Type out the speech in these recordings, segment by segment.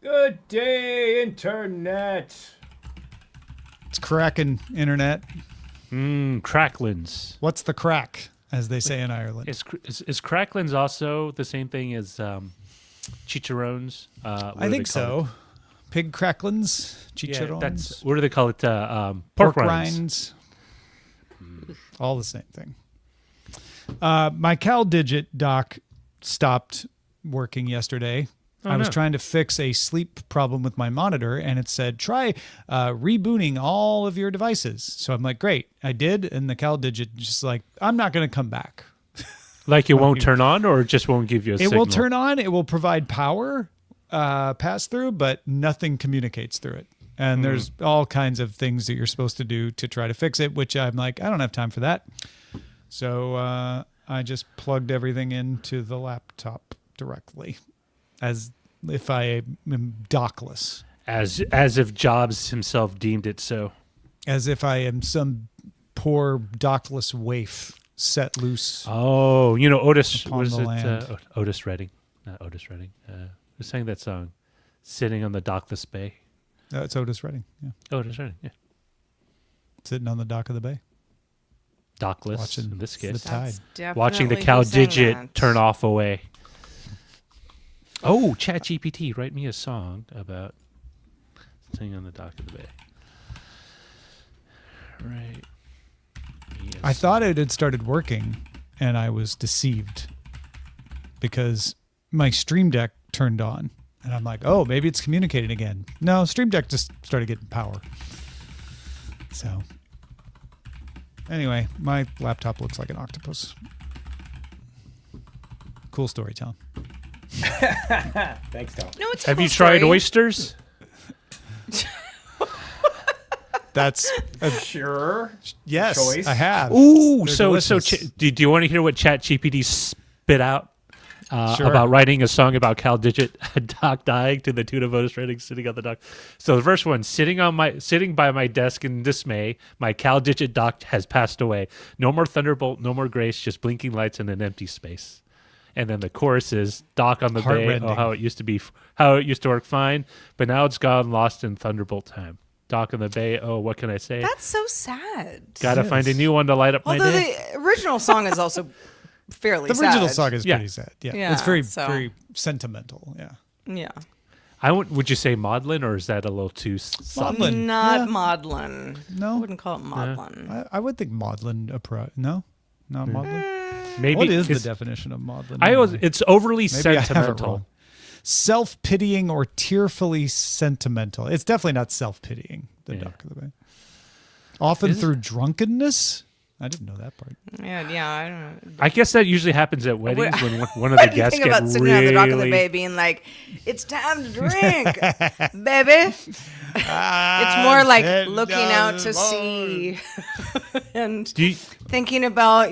Good day, Internet. It's cracking, Internet. Cracklins. What's the crack, as they say in Ireland? Is cracklins also the same thing as chicharrones? I think so. Pig cracklins, chicharrones. Yeah, that's, what do they call it? Pork rinds. All the same thing. My CalDigit dock stopped working yesterday. I was trying to fix a sleep problem with my monitor, and it said, try rebooting all of your devices. So I'm like, great. I did, and the CalDigit just like, I'm not going to come back. Like it won't turn on, or it just won't give you a signal? It will turn on. It will provide power pass through, but nothing communicates through it. And there's all kinds of things that you're supposed to do to try to fix it, which I'm like, I don't have time for that. So I just plugged everything into the laptop directly, as if I am dockless. As if Jobs himself deemed it so. As if I am some poor dockless waif set loose. Oh, you know, Otis, was it Otis Redding? Not Otis Redding. Who sang that song? Sitting on the dockless bay. It's Otis Redding. Yeah. Otis Redding, yeah. Sitting on the dock of the bay. Dockless, watching in this case. The tide. Watching the CalDigit turn off away. Oh, ChatGPT, write me a song about sitting on the dock of the bay. Right. Yes. I thought it had started working, and I was deceived because my Stream Deck turned on, and I'm like, oh, maybe it's communicating again. No, Stream Deck just started getting power. So anyway, my laptop looks like an octopus. Cool story, Tom. Thanks, Tom. No, it's a Have cool you tried story. oysters? That's Sure. yes, choice. I have. Ooh, They're so delicious. do you want to hear what ChatGPT spit out Sure. about writing a song about CalDigit dock dying to the tune of Otis Redding sitting on the dock? So the first one, sitting by my desk in dismay, my CalDigit dock has passed away. No more Thunderbolt, no more Grace, just blinking lights in an empty space. And then the chorus is dock on the bay. Heartrending. Oh, how it used to work fine, but now it's gone, lost in Thunderbolt time. Dock on the bay. Oh, what can I say? That's so sad. Gotta find a new one to light up my Although day. the original song is also fairly The sad. original song is Yeah. pretty sad. Yeah, Yeah, it's very so- very sentimental. Yeah. Yeah. Would you say maudlin, or is that a little too soft? Maudlin. Not Yeah. maudlin. No. I wouldn't call it maudlin. I would think maudlin. No, not maudlin. Maybe What is the 'cause definition of maudlin? it's overly Maybe I have it sentimental. wrong. Self-pitying or tearfully sentimental. It's definitely not self-pitying. The dock of the bay. Often through drunkenness. I didn't know that part. Yeah, I don't know. I guess that usually happens at weddings when one of the guests Think get about sitting on the dock of the really. bay being like, it's time to drink, baby. It's more like looking out to sea and Do you, thinking about,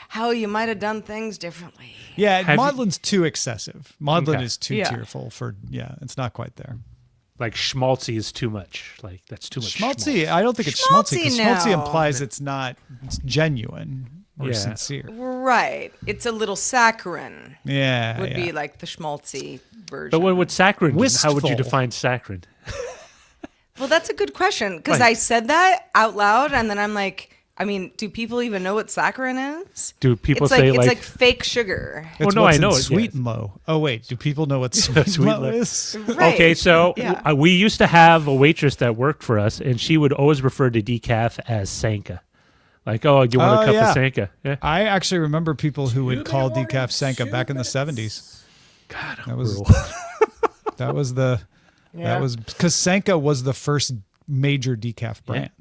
how you might have done things differently. Yeah, Have you- maudlin's too excessive. Maudlin Okay. is too Yeah. tearful for. Yeah, it's not quite there. like schmaltzy is too much. Like that's too much. Schmaltzy. I don't think it's schmaltzy because Schmaltzy schmaltzy now. implies it's not genuine or Yeah. sincere. Right. It's a little saccharine. Yeah, Would yeah. be like the schmaltzy version. But what would saccharine? How would you Wistful. define saccharine? Well, that's a good question because Right. I said that out loud and then I'm like, do people even know what saccharin is? Do people it's say it's like fake sugar. It's no, what's I know in it, Sweet yes. Mo. Oh wait, do people know what Sweet Sweet Mo Mo. is? Right. Okay, so Yeah. we used to have a waitress that worked for us, and she would always refer to decaf as Sanka. Like, oh, you want a Oh, cup yeah. of Sanka? Yeah. I actually remember people who would Shooby call morning, decaf Sanka back in the shooby. 70s. God, That was rule. that was the Yeah. that was because Sanka was the first major decaf brand.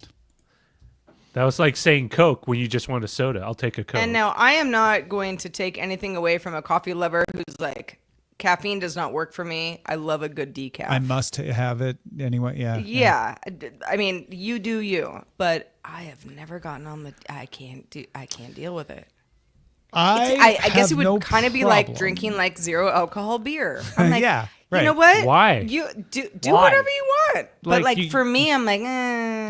That was like saying Coke when you just want a soda. I'll take a Coke. And now I am not going to take anything away from a coffee lover who's like, caffeine does not work for me. I love a good decaf. I must have it anyway. Yeah. Yeah, I mean, you do you, but I have never gotten on the. I can't deal with it. I guess have it would no kind of be like problem. drinking like zero alcohol beer. I'm like, Yeah, You right. know what? Why? You do Why? whatever you want, but Like, like for me, I'm like,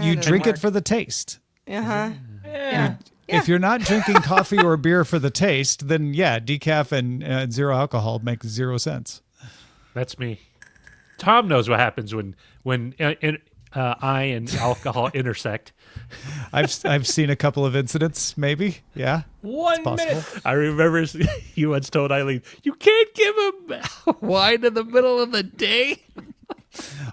You drink it for the taste. Uh huh. Yeah. If you're not drinking coffee or beer for the taste, then yeah, decaf and zero alcohol make 0 sense. That's me. Tom knows what happens when I and alcohol intersect. I've seen a couple of incidents, maybe. Yeah. 1 minute. I remember you once told Eileen, "You can't give him wine in the middle of the day."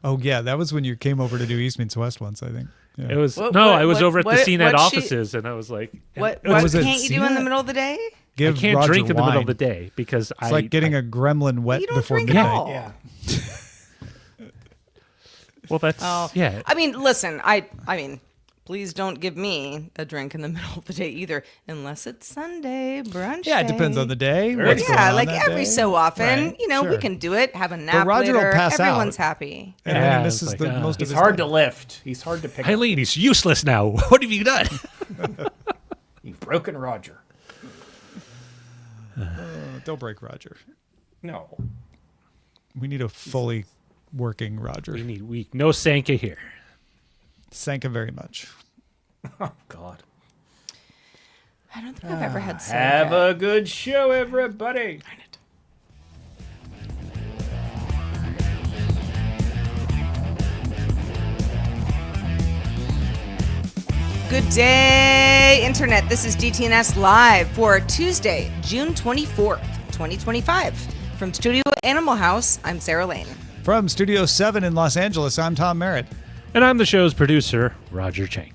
Oh yeah, that was when you came over to do East Meets West once, I think. Yeah. It was What- I what- was over at the what- CNET what she- offices, and I was like, What was it can't you do in the CNET? middle of the day? Give I can't Roger drink in the middle wine. of the day because It's like getting a gremlin wet You don't before drink at midnight. all. Yeah. Well, that's yeah. I mean, listen, I mean, please don't give me a drink in the middle of the day either, unless it's Sunday brunch. Yeah, it depends on the day. Sure. what's going Yeah, on like that every day. so often, Right, you know, we sure. can do it. Have a nap Roger will later. pass out. Everyone's happy. And I Yeah, mean, this it's is like, the most of He's his hard day. to lift. He's hard to pick up. Eileen, he's useless now. What have you done? You've broken Roger. Don't break Roger. No. We need a fully working Roger. We need weak. No Sanka here. Thank you very much. Oh, God. I don't think I've ever had Have Sanka. a good show, everybody. Good day, Internet. This is DTNS Live for Tuesday, June 24th, 2025. From Studio Animal House, I'm Sarah Lane. From Studio 7 in Los Angeles, I'm Tom Merritt. And I'm the show's producer, Roger Chang.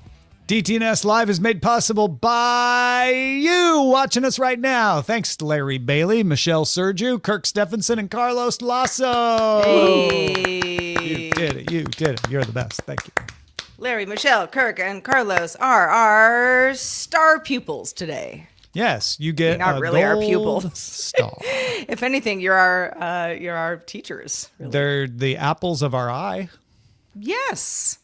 DTNS Live is made possible by you watching us right now. Thanks to Larry Bailey, Michelle Sergiu, Kirk Stephenson, and Carlos Lasso. You did it. You did it. You're the best. Thank you. Larry, Michelle, Kirk, and Carlos are our star pupils today. Yes, you get Not a really our gold pupils. star. If anything, you're our teachers. Really. They're the apples of our eye. Yes,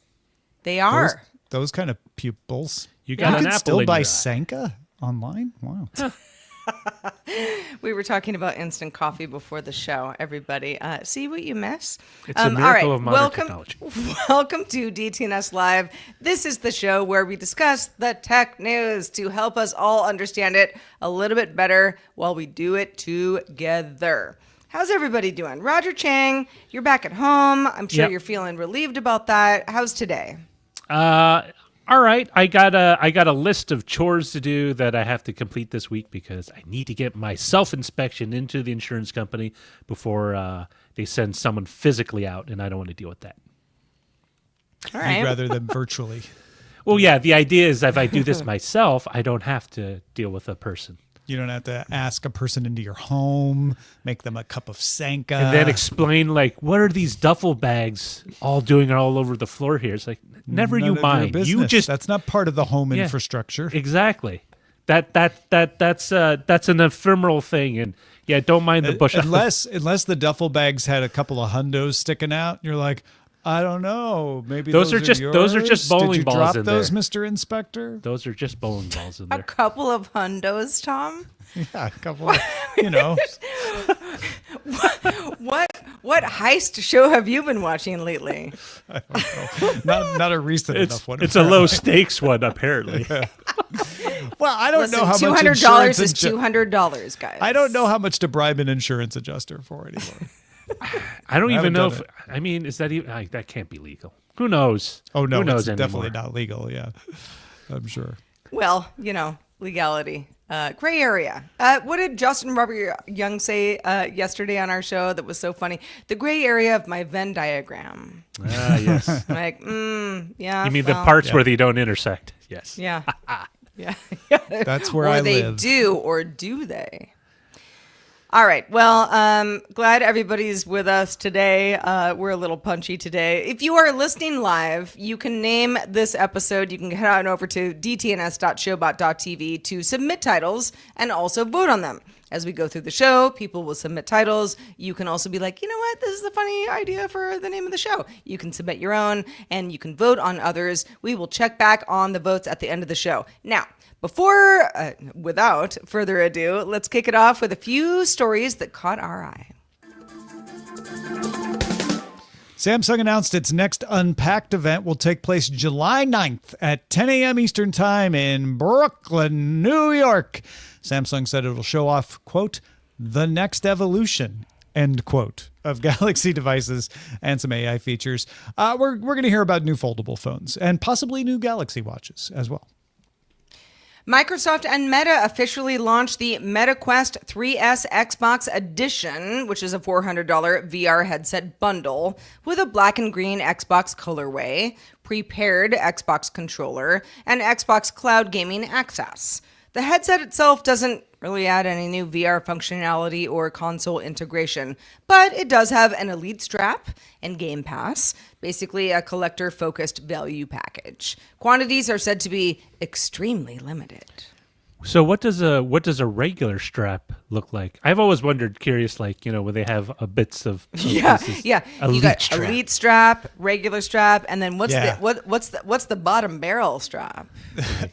they are. Those kind of pupils. You got an can apple still in buy your eye. Sanka online? Wow. We were talking about instant coffee before the show. Everybody, see what you miss. It's a all miracle right, of modern welcome, technology. welcome to DTNS Live. This is the show where we discuss the tech news to help us all understand it a little bit better while we do it together. How's everybody doing? Roger Chang, you're back at home. I'm sure Yep. you're feeling relieved about that. How's today? All right, I got a list of chores to do that I have to complete this week because I need to get my self-inspection into the insurance company before they send someone physically out, and I don't want to deal with that. All You'd right. rather them virtually. Well, yeah, the idea is if I do this myself, I don't have to deal with a person. You don't have to ask a person into your home, make them a cup of Sanka. And then explain, like, what are these duffel bags all doing all over the floor here? It's like, never None you of your mind. You business. just That's not part of the home Yeah. infrastructure. exactly. That's an ephemeral thing, and yeah, don't mind the bush. Unless the duffel bags had a couple of hundos sticking out, you're like, I don't know. Maybe Those are just yours? bowling Did you balls drop in those, there. Mr. Inspector? Those are just bowling balls in A there. couple of hundos, Tom. Yeah, a couple. Of, you know, What heist show have you been watching lately? not a recent enough one. It's a low stakes one, apparently. Well, I don't Listen, know how much $200 insurance is adju- $200, guys. I don't know how much to bribe an insurance adjuster for anymore. I don't I even haven't know done if. I mean, is that even? that can't be legal. Who knows? Oh no, Who knows it's anymore? definitely not legal. Yeah, I'm sure. Well, you know, legality. Gray area. What did Justin Robert Young say yesterday on our show that was so funny? The gray area of my Venn diagram. Ah, yes. I'm like, yeah. You mean the well, parts where they don't intersect? Yes. Yeah. Yeah. That's where or I they live. do, or do they? All right. Well, glad everybody's with us today. We're a little punchy today. If you are listening live, you can name this episode. You can head on over to dtns.showbot.tv to submit titles and also vote on them. As we go through the show, people will submit titles. You can also be like, you know what? This is a funny idea for the name of the show. You can submit your own and you can vote on others. We will check back on the votes at the end of the show. Now, without further ado, let's kick it off with a few stories that caught our eye. Samsung announced its next Unpacked event will take place July 9th at 10 a.m. Eastern Time in Brooklyn, New York. Samsung said it will show off, quote, the next evolution end quote, of Galaxy devices and some AI features. We're going to hear about new foldable phones and possibly new Galaxy watches as well. Microsoft and Meta officially launched the Meta Quest 3S Xbox Edition, which is a $400 VR headset bundle with a black and green Xbox colorway, prepared Xbox controller, and Xbox Cloud gaming access. The headset itself doesn't really add any new VR functionality or console integration, but it does have an Elite strap and Game Pass, basically a collector-focused value package. Quantities are said to be extremely limited. So what does a regular strap look like? I've always wondered, curious, like, when they have bits of Yeah. Elite You got strap. Elite strap, regular strap, and then what's Yeah. what's the bottom barrel strap?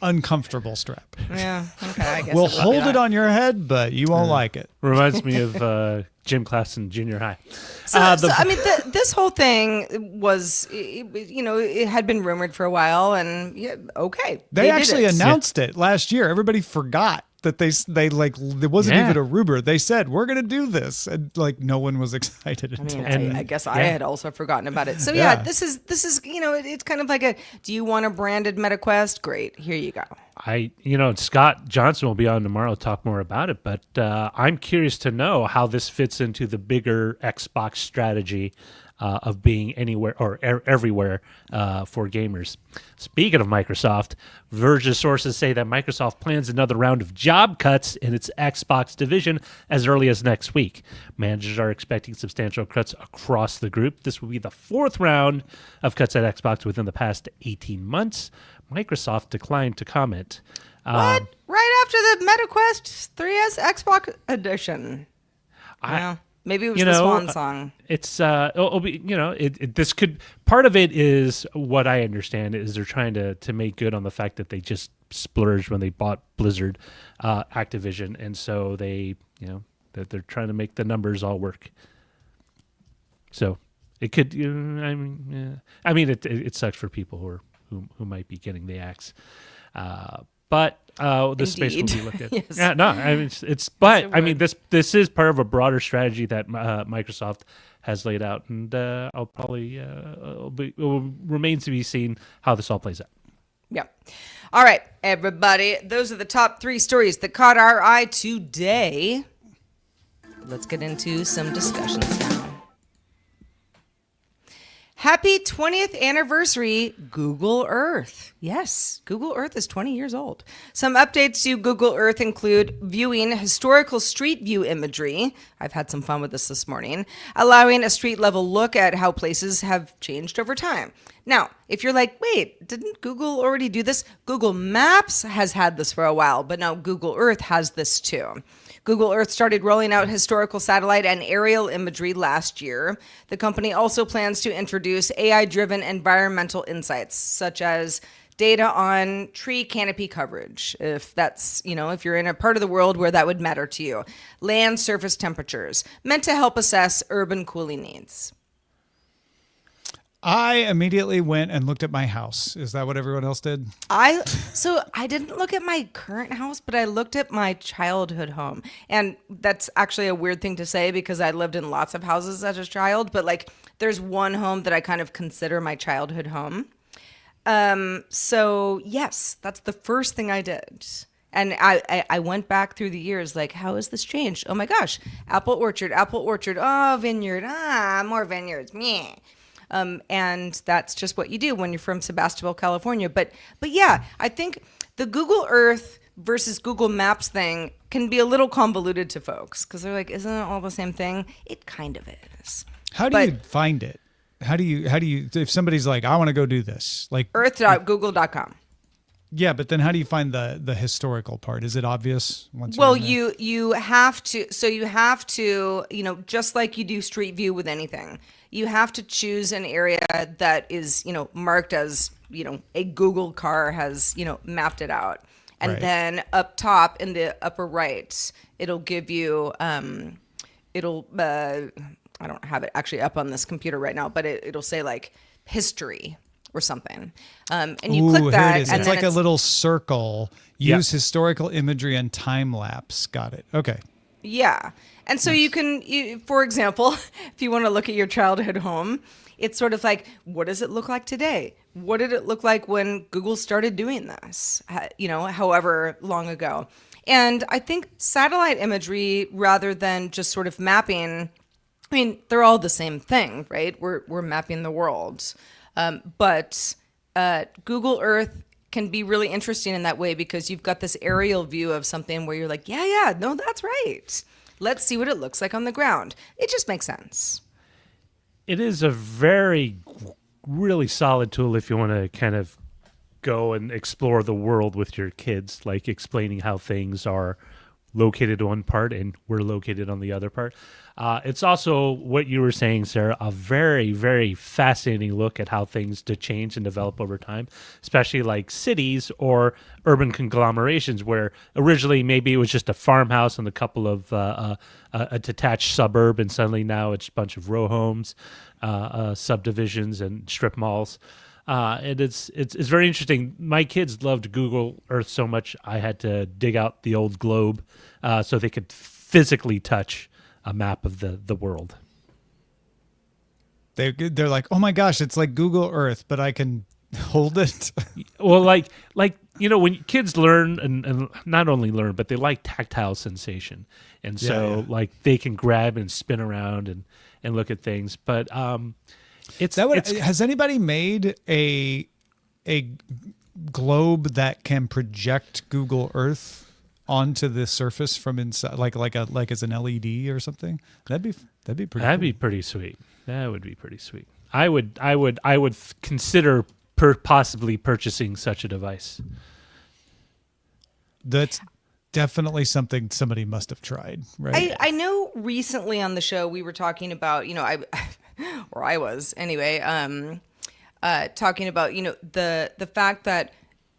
Uncomfortable strap. Yeah, okay, I guess We'll it would be hold that. it on your head, but you won't like it. Reminds me of gym class in junior high. So I mean, this whole thing was, it had been rumored for a while, and okay, They did actually it. announced it last year. Everybody forgot that they like, it wasn't Yeah. even a rumor. They said, we're going to do this. And like, no one was excited I until mean, And- I guess I yeah. had also forgotten about it. So Yeah. yeah, this is it's kind of like a, do you want a branded MetaQuest? Great, here you go. Scott Johnson will be on tomorrow to talk more about it, but I'm curious to know how this fits into the bigger Xbox strategy of being anywhere or everywhere for gamers. Speaking of Microsoft, Verge's sources say that Microsoft plans another round of job cuts in its Xbox division as early as next week. Managers are expecting substantial cuts across the group. This will be the fourth round of cuts at Xbox within the past 18 months. Microsoft declined to comment. What? Right after the MetaQuest 3S Xbox Edition. Yeah. Maybe it was the Swan song. It's it'll be, this could, part of it is what I understand is they're trying to make good on the fact that they just splurged when they bought Blizzard, Activision, and so they, that they're trying to make the numbers all work. So it could, it sucks for people who might be getting the axe. But the space will be looked at. Yes. Yeah, no, I mean this is part of a broader strategy that Microsoft has laid out, and I'll probably it remains to be seen how this all plays out. Yeah. All right, everybody. Those are the top 3 stories that caught our eye today. Let's get into some discussions now. Happy 20th anniversary, Google Earth. Yes, Google Earth is 20 years old. Some updates to Google Earth include viewing historical street view imagery. I've had some fun with this morning. Allowing a street level look at how places have changed over time. Now, if you're like, wait, didn't Google already do this? Google Maps has had this for a while, but now Google Earth has this too. Google Earth started rolling out historical satellite and aerial imagery last year. The company also plans to introduce AI-driven environmental insights, such as data on tree canopy coverage, if that's, if you're in a part of the world where that would matter to you. Land surface temperatures, meant to help assess urban cooling needs. I immediately went and looked at my house. Is that what everyone else did? I didn't look at my current house, but I looked at my childhood home. And that's actually a weird thing to say because I lived in lots of houses as a child, but like there's one home that I kind of consider my childhood home. So yes, that's the first thing I did. And I went back through the years, like, how has this changed? Oh my gosh, apple orchard. Oh, vineyard. More vineyards. Meh. And that's just what you do when you're from Sebastopol, California. But yeah, I think the Google Earth versus Google Maps thing can be a little convoluted to folks because they're like, isn't it all the same thing? It kind of is. How do you find it? How do you, if somebody's like, I want to go do this, like earth.google.com. Yeah, but then how do you find the historical part? Is it obvious once Well, you're in there? you have to, just like you do Street View with anything, you have to choose an area that is, marked as, a Google car has, mapped it out. And Right. then up top in the upper right, it'll give you, I don't have it actually up on this computer right now, but it'll say like history or something. And you Ooh, click here that. it is. And It's then like a little circle. Yeah. Use historical imagery and time lapse. Got it. Okay. Yeah. And so for example, if you want to look at your childhood home, it's sort of like, what does it look like today? What did it look like when Google started doing this, however long ago? And I think satellite imagery, rather than just sort of mapping, I mean, they're all the same thing, right? We're mapping the world. But Google Earth can be really interesting in that way because you've got this aerial view of something where you're like, yeah, no, that's right. Let's see what it looks like on the ground. It just makes sense. It is a really solid tool if you want to kind of go and explore the world with your kids, like explaining how things are located on one part and we're located on the other part. It's also what you were saying, Sarah, a very, very fascinating look at how things to change and develop over time, especially like cities or urban conglomerations where originally maybe it was just a farmhouse and a couple of a detached suburb, and suddenly now it's a bunch of row homes, subdivisions and strip malls. And it's very interesting. My kids loved Google Earth so much, I had to dig out the old globe so they could physically touch a map of the world. They're like, oh my gosh, it's like Google Earth, but I can hold it. Well, like when kids learn and not only learn, but they like tactile sensation, and so like they can grab and spin around and look at things. But has anybody made a globe that can project Google Earth onto the surface from inside, like as an LED or something? That'd be pretty. That'd be pretty sweet. That would be pretty sweet. I would consider possibly purchasing such a device. That's definitely something somebody must have tried, right? I know recently on the show we were talking about, I was anyway, talking about, the fact that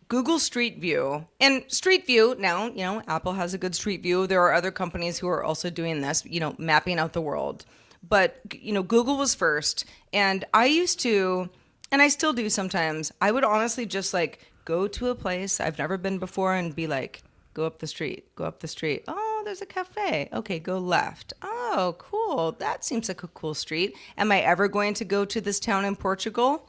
Google Street View and Street View now, Apple has a good Street View. There are other companies who are also doing this, mapping out the world. But, Google was first. And I used to, and I still do sometimes, I would honestly just like go to a place I've never been before and be like, go up the street. Oh, there's a cafe. Okay, go left. Oh, cool. That seems like a cool street. Am I ever going to go to this town in Portugal?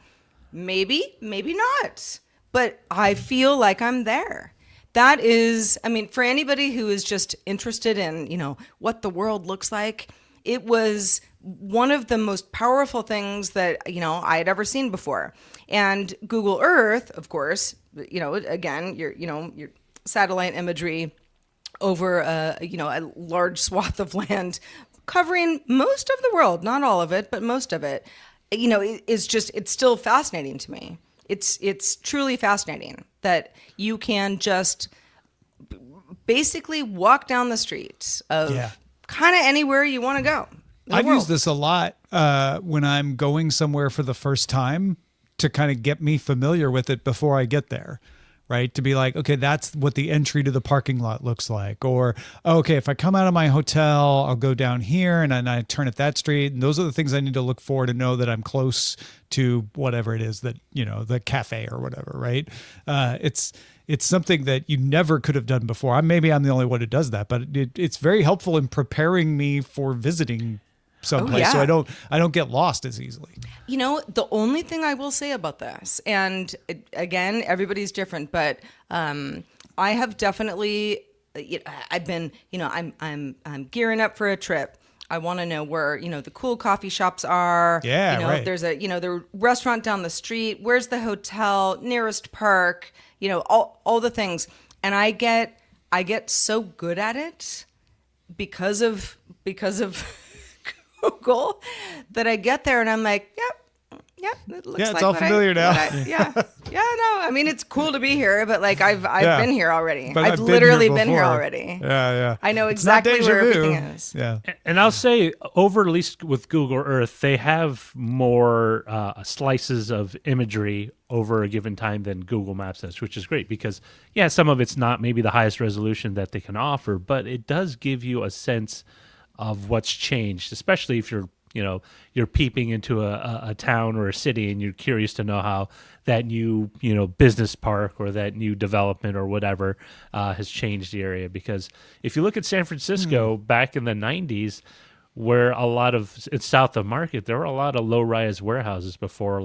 Maybe, maybe not. But I feel like I'm there. That is, for anybody who is just interested in, what the world looks like, it was one of the most powerful things that, I had ever seen before. And Google Earth, of course, again, your satellite imagery over a large swath of land covering most of the world, not all of it, but most of it, it's still fascinating to me. It's truly fascinating that you can just basically walk down the streets of kind of anywhere you want to go. I've used this a lot when I'm going somewhere for the first time to kind of get me familiar with it before I get there. Right? To be like, okay, that's what the entry to the parking lot looks like. Or, okay, if I come out of my hotel, I'll go down here and then I turn at that street. And those are the things I need to look for to know that I'm close to whatever it is that, the cafe or whatever, right? It's something that you never could have done before. Maybe I'm the only one who does that, but it's very helpful in preparing me for visiting someplace, so I don't get lost as easily. The only thing I will say about this, and again, everybody's different, but I have definitely, I've been, I'm gearing up for a trip. I want to know where, the cool coffee shops are. Yeah, right. There's the restaurant down the street. Where's the hotel, nearest park, all the things. And I get so good at it because of Google that I get there and I'm like, yep, it looks it's like all familiar now. It's cool to be here, but like I've been here already. But I've literally been here already. Yeah. I know exactly where everything is. Yeah. And I'll say, over at least with Google Earth, they have more slices of imagery over a given time than Google Maps does, which is great because, some of it's not maybe the highest resolution that they can offer, but it does give you a sense of what's changed, especially if you're you're peeping into a town or a city and you're curious to know how that new business park or that new development or whatever has changed the area. Because if you look at San Francisco back in the 90s, where it's south of Market, there were a lot of low-rise warehouses before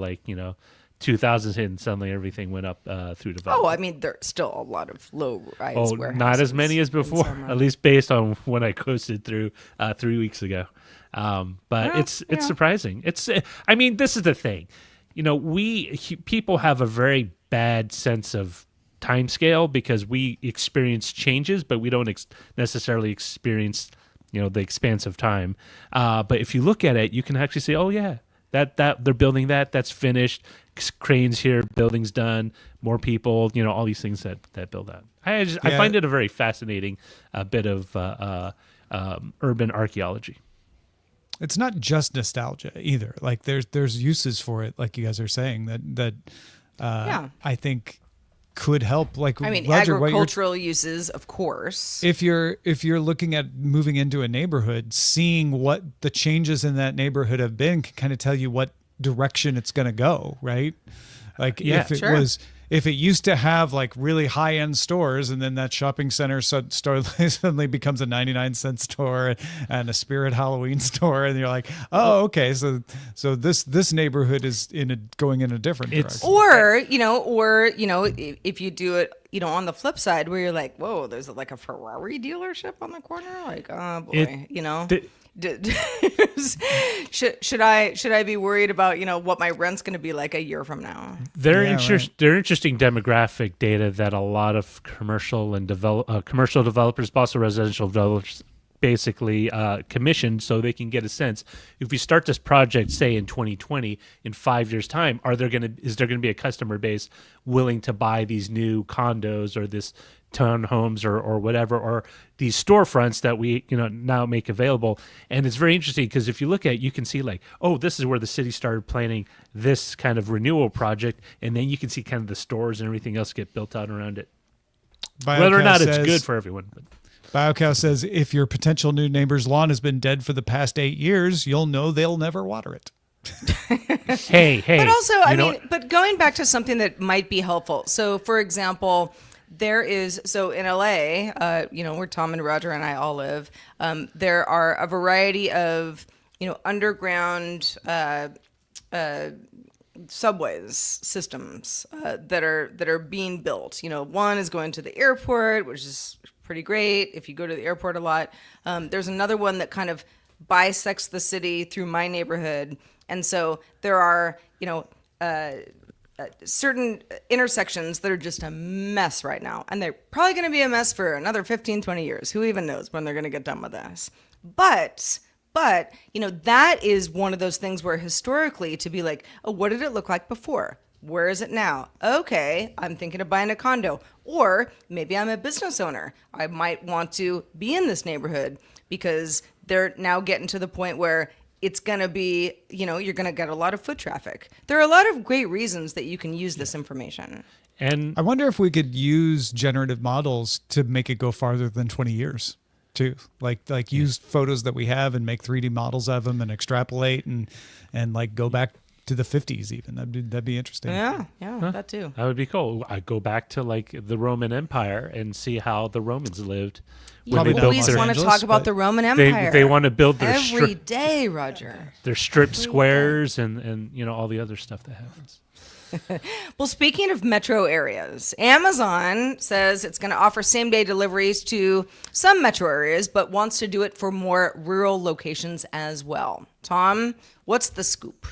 2000s hit, and suddenly everything went up through development. Oh, I mean, there's still a lot of low-rise warehouses. Not as many as before, at least based on when I coasted through 3 weeks ago. But it's surprising. This is the thing. People have a very bad sense of time scale because we experience changes, but we don't necessarily experience, the expanse of time. But if you look at it, you can actually say, oh yeah, that they're building that's finished. Cranes here, buildings done, more people, all these things that build out. I find it a very fascinating bit of urban archaeology. It's not just nostalgia either. Like there's uses for it, like you guys are saying, that I think could help. Like, Roger, agricultural uses, of course. If you're looking at moving into a neighborhood, seeing what the changes in that neighborhood have been can kind of tell you what direction it's going to go, right? Like if it used to have like really high-end stores, and then that shopping center suddenly becomes a 99-cent store and a Spirit Halloween store, and you're like, oh, okay, so this neighborhood is going in a different direction. Or if you do it, on the flip side, where you're like, whoa, there's like a Ferrari dealership on the corner, like, oh boy, should I be worried about what my rent's going to be like a year from now? They're interesting demographic data that a lot of commercial developers, but also residential developers, basically commissioned so they can get a sense. If we start this project, say in 2020, in 5 years' time, is there going to be a customer base willing to buy these new condos or this townhomes or whatever, or these storefronts that we now make available? And it's very interesting because if you look at it, you can see like, oh, this is where the city started planning this kind of renewal project, and then you can see kind of the stores and everything else get built out around it. Whether or not it's good for everyone. But BioCow says if your potential new neighbor's lawn has been dead for the past 8 years, you'll know they'll never water it. hey. But also, but going back to something that might be helpful. So, for example, there is, in LA, where Tom and Roger and I all live, there are a variety of, underground subways systems that are being built. One is going to the airport, which is pretty great if you go to the airport a lot. There's another one that kind of bisects the city through my neighborhood, and so there are certain intersections that are just a mess right now, and they're probably going to be a mess for another 15-20 years. Who even knows when they're going to get done with this? But that is one of those things where historically, to be like, oh, what did it look like before? Where is it now? Okay, I'm thinking of buying a condo. Or maybe I'm a business owner. I might want to be in this neighborhood because they're now getting to the point where it's going to be, you're going to get a lot of foot traffic. There are a lot of great reasons that you can use this information. And I wonder if we could use generative models to make it go farther than 20 years. Too, like use photos that we have and make 3D models of them and extrapolate and like go back to the 50s even. That'd be interesting. Yeah, that too. That would be cool. I go back to like the Roman Empire and see how the Romans lived. You always want to talk about the Roman Empire. They want to build their every day, Roger. Their strip squares and all the other stuff that happens. Well, speaking of metro areas, Amazon says it's going to offer same-day deliveries to some metro areas, but wants to do it for more rural locations as well. Tom, what's the scoop?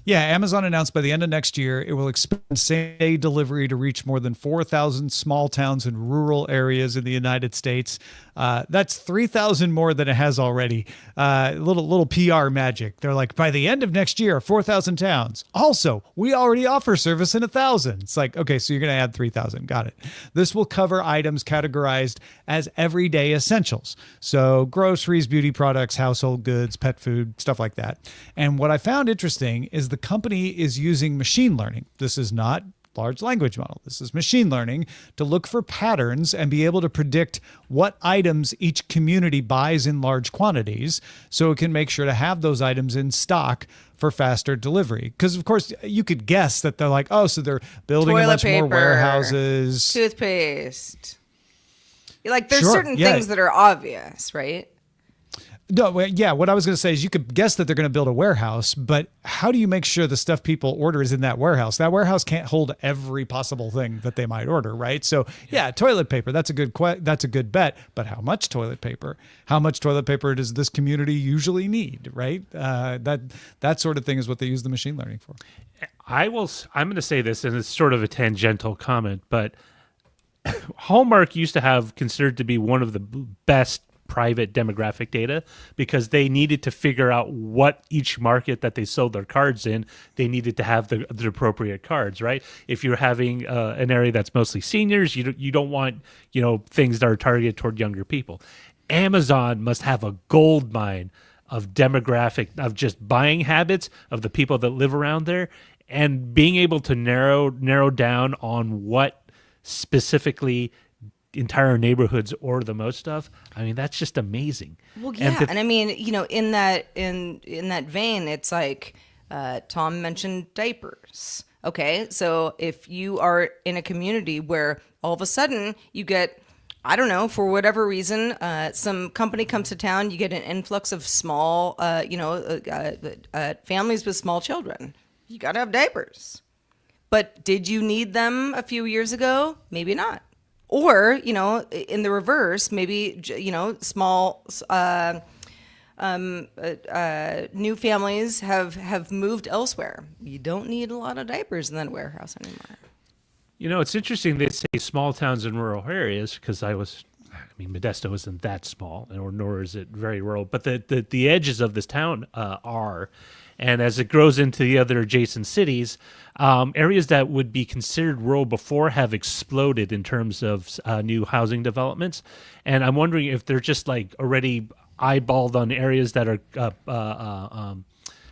Yeah, Amazon announced by the end of next year, it will expand same-day delivery to reach more than 4,000 small towns and rural areas in the United States. That's 3,000 more than it has already. Little PR magic. They're like, by the end of next year, 4,000 towns. Also, we already offer service in 1,000. It's like, okay, so you're going to add 3,000. Got it. This will cover items categorized as everyday essentials. So groceries, beauty products, household goods, pet food, stuff like that. And what I found interesting is the company is using machine learning. This is not large language model. This is machine learning to look for patterns and be able to predict what items each community buys in large quantities so it can make sure to have those items in stock for faster delivery. Because, of course, you could guess that they're like, oh, so they're building a bunch more warehouses. Toothpaste. Like, there's Sure, certain things that are obvious, right? No, yeah, what I was going to say is you could guess that they're going to build a warehouse, but how do you make sure the stuff people order is in that warehouse? That warehouse can't hold every possible thing that they might order, right? So, yeah, toilet paper, that's a good bet, but how much toilet paper? How much toilet paper does this community usually need, right? That sort of thing is what they use the machine learning for. I'm going to say this, and it's sort of a tangential comment, but Hallmark used to have considered to be one of the best private demographic data because they needed to figure out what each market that they sold their cards in, they needed to have the appropriate cards, right? If you're having an area that's mostly seniors, you don't want, things that are targeted toward younger people. Amazon must have a gold mine of demographic, of just buying habits of the people that live around there, and being able to narrow down on what specifically entire neighborhoods order the most of. I mean, that's just amazing. Well, yeah, and I mean, in that vein, it's like Tom mentioned diapers. Okay, so if you are in a community where all of a sudden you get, I don't know, for whatever reason, some company comes to town, you get an influx of small, families with small children. You got to have diapers. But did you need them a few years ago? Maybe not. Or, in the reverse, maybe, small new families have moved elsewhere. You don't need a lot of diapers in that warehouse anymore. It's interesting they say small towns and rural areas because Modesto isn't that small, nor is it very rural, but the edges of this town are. And as it grows into the other adjacent cities, areas that would be considered rural before have exploded in terms of new housing developments. And I'm wondering if they're just like already eyeballed on areas that are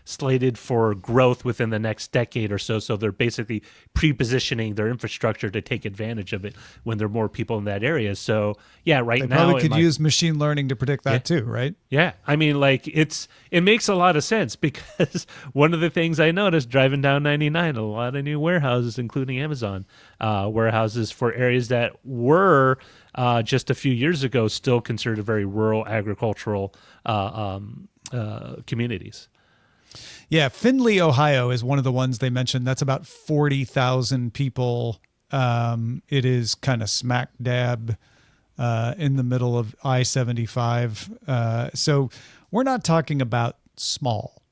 slated for growth within the next decade or so. So they're basically pre-positioning their infrastructure to take advantage of it when there are more people in that area. So yeah, they now probably could use machine learning to predict that too, right? Yeah. I mean, it makes a lot of sense because one of the things I noticed driving down 99, a lot of new warehouses, including Amazon warehouses for areas that were just a few years ago still considered very rural agricultural communities. Yeah, Findlay, Ohio is one of the ones they mentioned. That's about 40,000 people. It is kind of smack dab in the middle of I-75. So we're not talking about small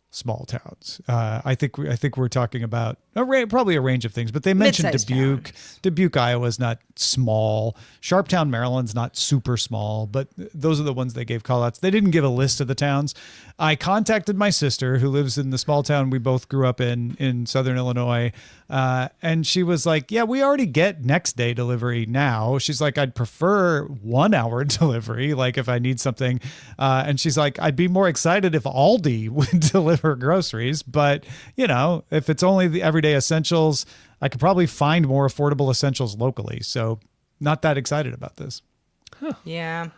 towns. I think we're talking about probably a range of things, but they mentioned Mid-sized Dubuque. towns. Dubuque, Iowa is not small. Sharptown, Maryland's not super small, but those are the ones they gave call outs. They didn't give a list of the towns. I contacted my sister who lives in the small town we both grew up in Southern Illinois. And she was like, yeah, we already get next day delivery now. She's like, I'd prefer 1 hour delivery. Like if I need something. And she's like, I'd be more excited if Aldi would deliver groceries. But if it's only the everyday essentials, I could probably find more affordable essentials locally. So not that excited about this. Huh. Yeah.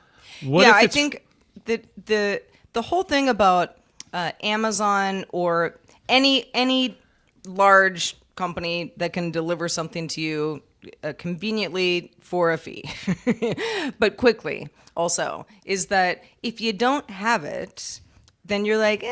I think that the whole thing about Amazon or any large company that can deliver something to you conveniently for a fee, but quickly also, is that if you don't have it, then you're like,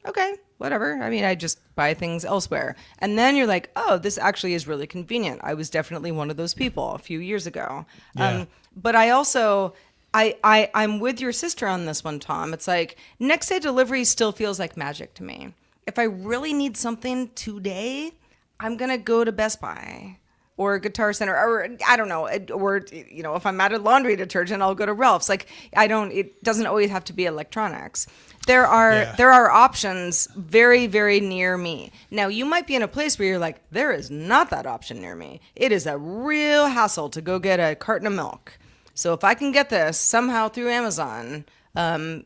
okay, whatever. I just buy things elsewhere. And then you're like, oh, this actually is really convenient. I was definitely one of those people a few years ago. Yeah. But I also, I'm with your sister on this one, Tom. It's like next day delivery still feels like magic to me. If I really need something today, I'm going to go to Best Buy or Guitar Center, or I don't know, or, if I'm out of laundry detergent, I'll go to Ralph's. It doesn't always have to be electronics. There are options very, very near me. Now, you might be in a place where you're like, there is not that option near me. It is a real hassle to go get a carton of milk. So if I can get this somehow through Amazon,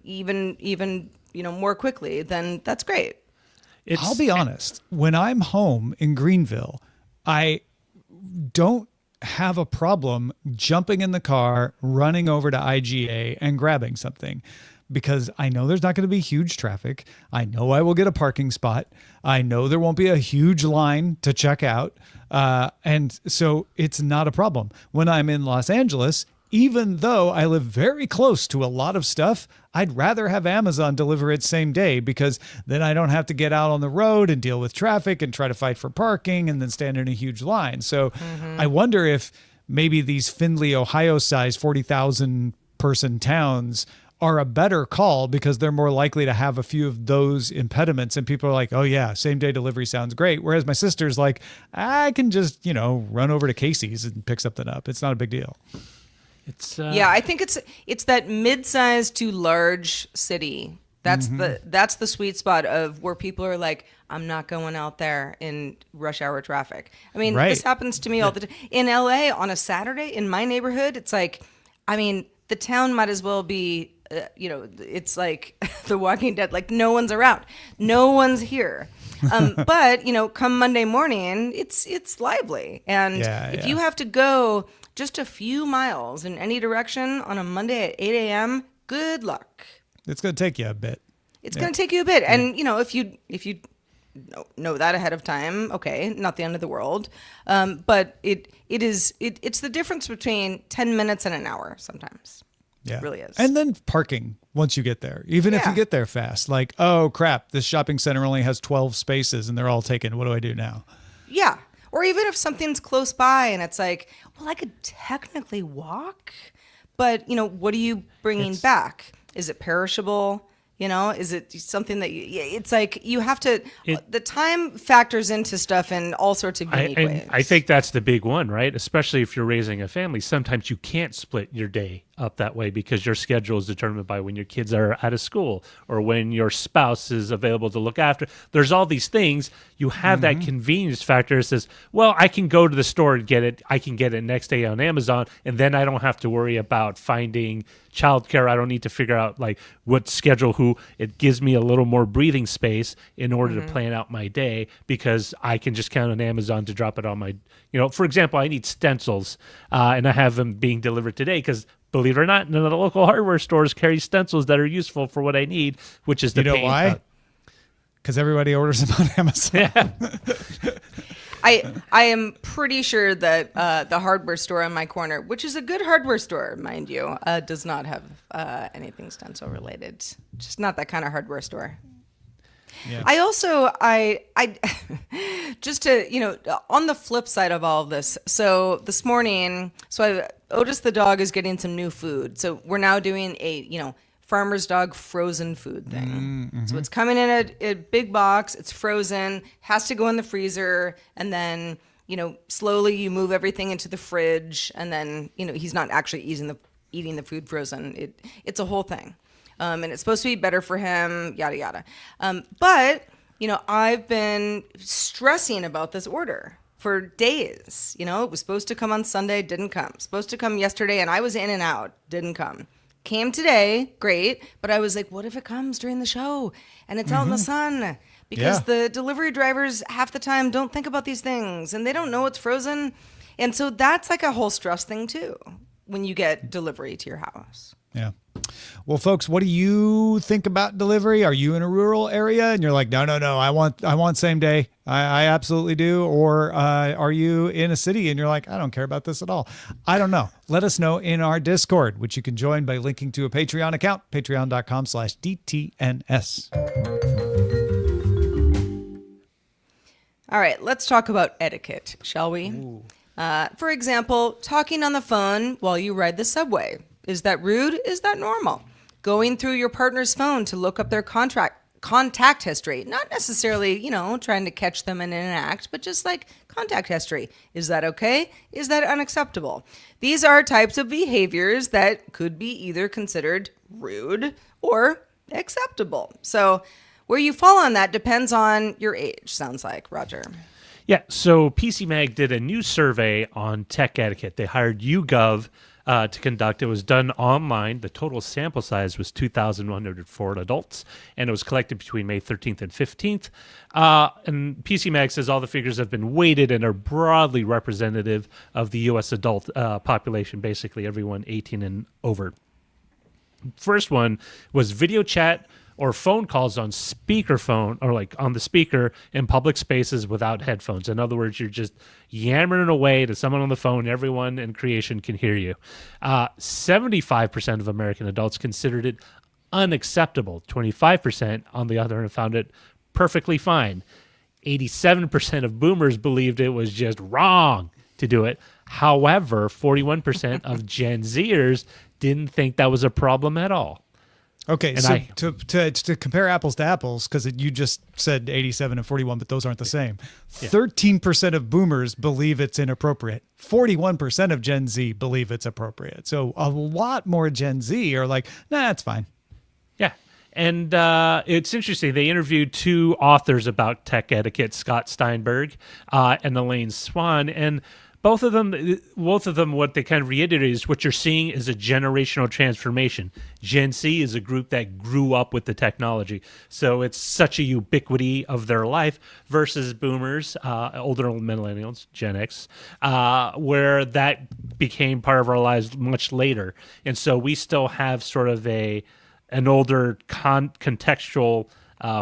even more quickly, then that's great. I'll be honest. When I'm home in Greenville, I don't have a problem jumping in the car, running over to IGA and grabbing something, because I know there's not going to be huge traffic. I know I will get a parking spot. I know there won't be a huge line to check out. And so it's not a problem. When I'm in Los Angeles, even though I live very close to a lot of stuff, I'd rather have Amazon deliver it same day, because then I don't have to get out on the road and deal with traffic and try to fight for parking and then stand in a huge line. So I wonder if maybe these Findlay, Ohio size 40,000 person towns are a better call, because they're more likely to have a few of those impediments, and people are like, oh yeah, same day delivery sounds great. Whereas my sister's like, I can just, run over to Casey's and pick something up. It's not a big deal. It's yeah, I think it's that mid-sized to large city. That's the sweet spot of where people are like, I'm not going out there in rush hour traffic. I mean, Right. this happens to me all the time. In LA on a Saturday in my neighborhood, it's like, I mean, the town might as well be, it's like The Walking Dead. Like no one's around, no one's here. But come Monday morning, it's lively, and if you have to go just a few miles in any direction on a Monday at 8 a.m., good luck. It's going to take you a bit. It's going to take you a bit. And, if you know that ahead of time, okay, not the end of the world. But it's the difference between 10 minutes and an hour sometimes. Yeah. It really is. And then parking once you get there, even if you get there fast, like, oh crap, this shopping center only has 12 spaces and they're all taken. What do I do now? Yeah. Or even if something's close by and it's like, well, I could technically walk, but, what are you bringing back? Is it perishable? Is it something that it's like you have to, the time factors into stuff in all sorts of unique ways. I think that's the big one, right? Especially if you're raising a family. Sometimes you can't split your day up that way because your schedule is determined by when your kids are out of school or when your spouse is available to look after. There's all these things. You have that convenience factor that says, well, I can go to the store and get it. I can get it next day on Amazon, and then I don't have to worry about finding childcare. I don't need to figure out like what schedule who. It gives me a little more breathing space in order to plan out my day, because I can just count on Amazon to drop it on my, for example, I need stencils and I have them being delivered today because, believe it or not, none of the local hardware stores carry stencils that are useful for what I need, which is the You know pain. why? Because everybody orders them on Amazon. I am pretty sure that the hardware store on my corner, which is a good hardware store, mind you, does not have anything stencil related. Just not that kind of hardware store. Yeah. I also, just to, on the flip side of all of this, so this morning, Otis the dog is getting some new food. So we're now doing a, farmer's dog frozen food thing. So it's coming in a big box, it's frozen, has to go in the freezer, and then, slowly you move everything into the fridge, and then, he's not actually eating the food frozen. It's a whole thing. And it's supposed to be better for him, yada, yada. But, I've been stressing about this order for days. It was supposed to come on Sunday, didn't come. Supposed to come yesterday, and I was in and out, didn't come. Came today, great, but I was like, what if it comes during the show and it's out in the sun? Because the delivery drivers half the time don't think about these things and they don't know it's frozen. And so that's like a whole stress thing too, when you get delivery to your house. Yeah. Well, folks, what do you think about delivery? Are you in a rural area and you're like, no, I want same day. I absolutely do. Or are you in a city and you're like, I don't care about this at all. I don't know. Let us know in our Discord, which you can join by linking to a Patreon account, patreon.com/DTNS. All right, let's talk about etiquette, shall we? For example, talking on the phone while you ride the subway. Is that rude? Is that normal? Going through your partner's phone to look up their contact history. Not necessarily, trying to catch them in an act, but just like contact history. Is that okay? Is that unacceptable? These are types of behaviors that could be either considered rude or acceptable. So where you fall on that depends on your age, sounds like, Roger. Yeah, so PC Mag did a new survey on tech etiquette. They hired YouGov to conduct. It was done online. The total sample size was 2,104 adults, and it was collected between May 13th and 15th. And PC Mag says all the figures have been weighted and are broadly representative of the U.S. adult population, basically everyone 18 and over. First one was video chat or phone calls on speakerphone or like on the speaker in public spaces without headphones. In other words, you're just yammering away to someone on the phone. Everyone in creation can hear you. 75% of American adults considered it unacceptable. 25%, on the other hand, found it perfectly fine. 87% of boomers believed it was just wrong to do it. However, 41% of Gen Zers didn't think that was a problem at all. Okay, so to compare apples to apples, because you just said 87 and 41, but those aren't the same. 13% of boomers believe it's inappropriate. 41% of Gen Z believe it's appropriate. So a lot more Gen Z are like, nah, it's fine. Yeah. And it's interesting. They interviewed two authors about tech etiquette, Scott Steinberg and Elaine Swan. And both of them, what they kind of reiterate is what you're seeing is a generational transformation. Gen Z is a group that grew up with the technology. So it's such a ubiquity of their life versus boomers, older millennials, Gen X, where that became part of our lives much later. And so we still have sort of an older contextual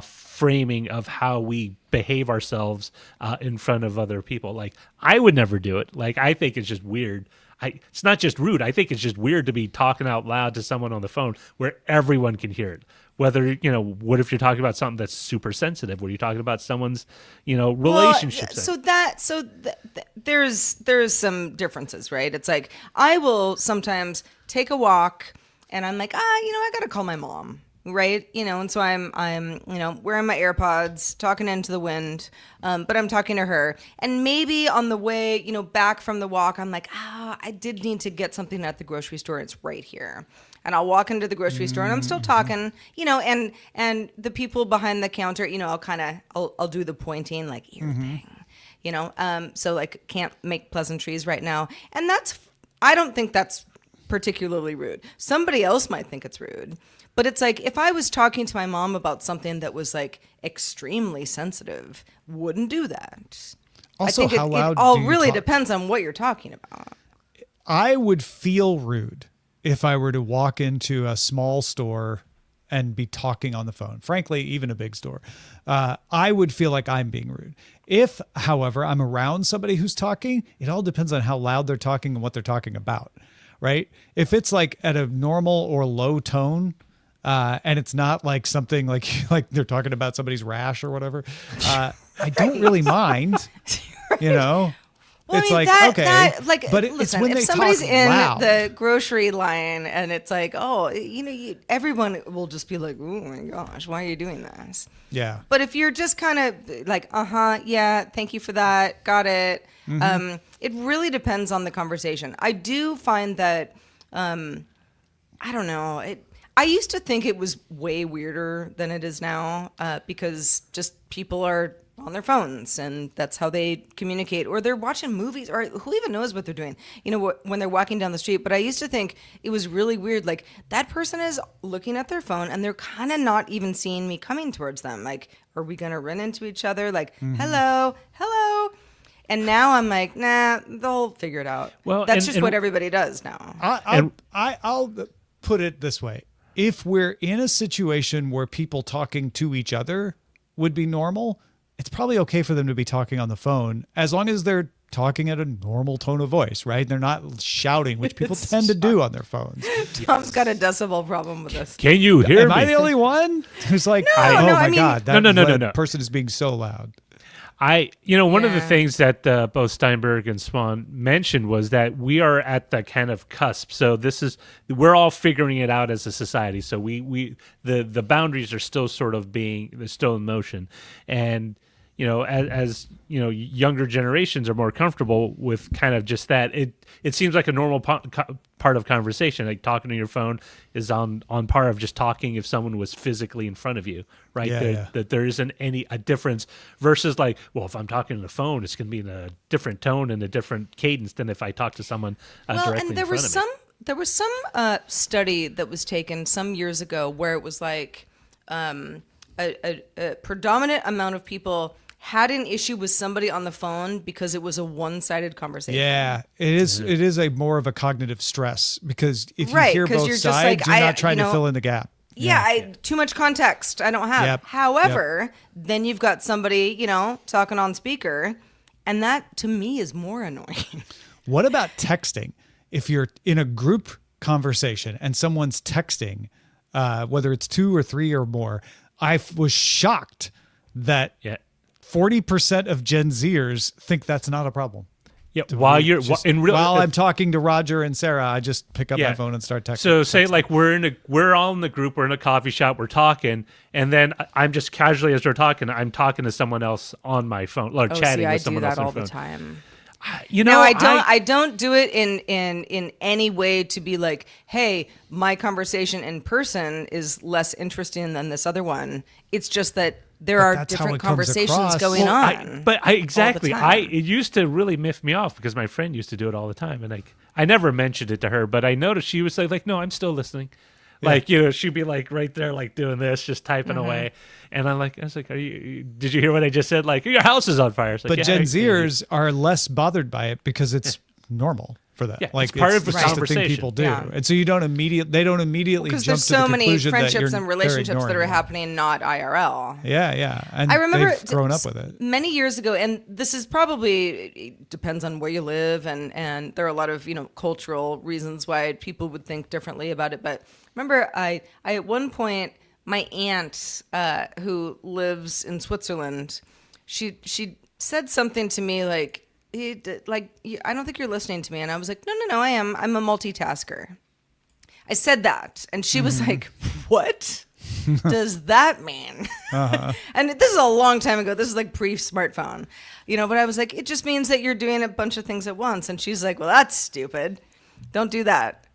framing of how we behave ourselves in front of other people. Like, I would never do it. Like, I think it's just weird. It's not just rude. I think it's just weird to be talking out loud to someone on the phone where everyone can hear it. Whether, what if you're talking about something that's super sensitive? Where you're talking about someone's, relationship. There's some differences, right? It's like, I will sometimes take a walk and I'm like, I got to call my mom. Right. And so I'm wearing my AirPods, talking into the wind, but I'm talking to her. And maybe on the way, back from the walk, I'm like, I did need to get something at the grocery store. It's right here. And I'll walk into the grocery store and I'm still talking, and the people behind the counter, I'll do the pointing like ear thing, so like can't make pleasantries right now. And I don't think that's particularly rude. Somebody else might think it's rude. But it's like, if I was talking to my mom about something that was like extremely sensitive, wouldn't do that. Also, I think how loud it all do you really talk? depends on what you're talking about. I would feel rude if I were to walk into a small store and be talking on the phone. Frankly, even a big store. I would feel like I'm being rude. If, however, I'm around somebody who's talking, it all depends on how loud they're talking and what they're talking about, right? If it's like at a normal or low tone, and it's not like something like they're talking about somebody's rash or whatever, I don't really mind, Well, it's I mean, like, okay, but listen, it's when if they somebody's talk in loud. the grocery line and it's like, everyone will just be like, oh my gosh, why are you doing this? Yeah. But if you're just kind of like, yeah, thank you for that, got it. It really depends on the conversation. I do find that, I don't know, I used to think it was way weirder than it is now, because just people are on their phones and that's how they communicate, or they're watching movies, or who even knows what they're doing, when they're walking down the street. But I used to think it was really weird. Like, that person is looking at their phone and they're kind of not even seeing me coming towards them. Like, are we going to run into each other? Like, hello. And now I'm like, nah, they'll figure it out. Well, that's just what everybody does now. I'll put it this way. If we're in a situation where people talking to each other would be normal, it's probably okay for them to be talking on the phone, as long as they're talking at a normal tone of voice, right? They're not shouting, which people tend to do on their phones. Tom's got a decibel problem with this. Can you hear Am me? I the only one who's like, God, that person is being so loud? One of the things that both Steinberg and Swan mentioned was that we are at the kind of cusp. So we're all figuring it out as a society. So the boundaries are still they're still in motion. And, as younger generations are more comfortable with kind of just that, it seems like a normal part of conversation. Like, talking to your phone is on par of just talking if someone was physically in front of you, right? That there isn't a difference versus like, well, if I'm talking on the phone, it's going to be in a different tone and a different cadence than if I talk to someone directly in front of me. There was some study that was taken some years ago where it was like a predominant amount of people had an issue with somebody on the phone because it was a one-sided conversation. Yeah, it is. It is a more of a cognitive stress because if you Right, hear 'cause both you're just sides, like, you're I- not trying you to know, fill in the gap. Yeah, too much context I don't have. Yep. However, then you've got somebody, talking on speaker, and that to me is more annoying. What about texting? If you're in a group conversation and someone's texting, whether it's 2 or 3 or more, I was shocked that 40% of Gen Zers think that's not a problem. Yeah, while you're Just in real, while I'm talking to Roger and Sarah, I just pick up my phone and start texting. So say like we're all in the group, we're in a coffee shop, we're talking, and then I'm just casually as we're talking, I'm talking to someone else on my phone or chatting with someone else on I the do phone. that all the time. No, I don't do it in any way to be like, hey, my conversation in person is less interesting than this other one. It's just that there are that's how different it comes conversations across. going Well, on. Exactly. time. It used to really miff me off because my friend used to do it all the time, and like I never mentioned it to her, but I noticed she was like, no, I'm still listening. Like, she'd be like right there, like doing this, just typing away. And I was like, did you hear what I just said? Like, your house is on fire. It's like, But Gen Zers are less bothered by it because it's normal for them. Yeah, like it's part of the just a thing conversation. people do. Yeah. And so they don't immediately Because jump there's to the so many conclusion that friendships and they're relationships that ignoring are it. happening not IRL. Yeah. And I remember they've grown up with it. many years ago, and this is probably, it depends on where you live, and there are a lot of cultural reasons why people would think differently about it. But remember, I at one point, my aunt who lives in Switzerland, she said something to me like, I don't think you're listening to me, and I was like, no, I am. I'm a multitasker. I said that, and she was like, what does that mean? And this is a long time ago. This is like pre-smartphone, but I was like, it just means that you're doing a bunch of things at once. And she's like, well, that's stupid. Don't do that.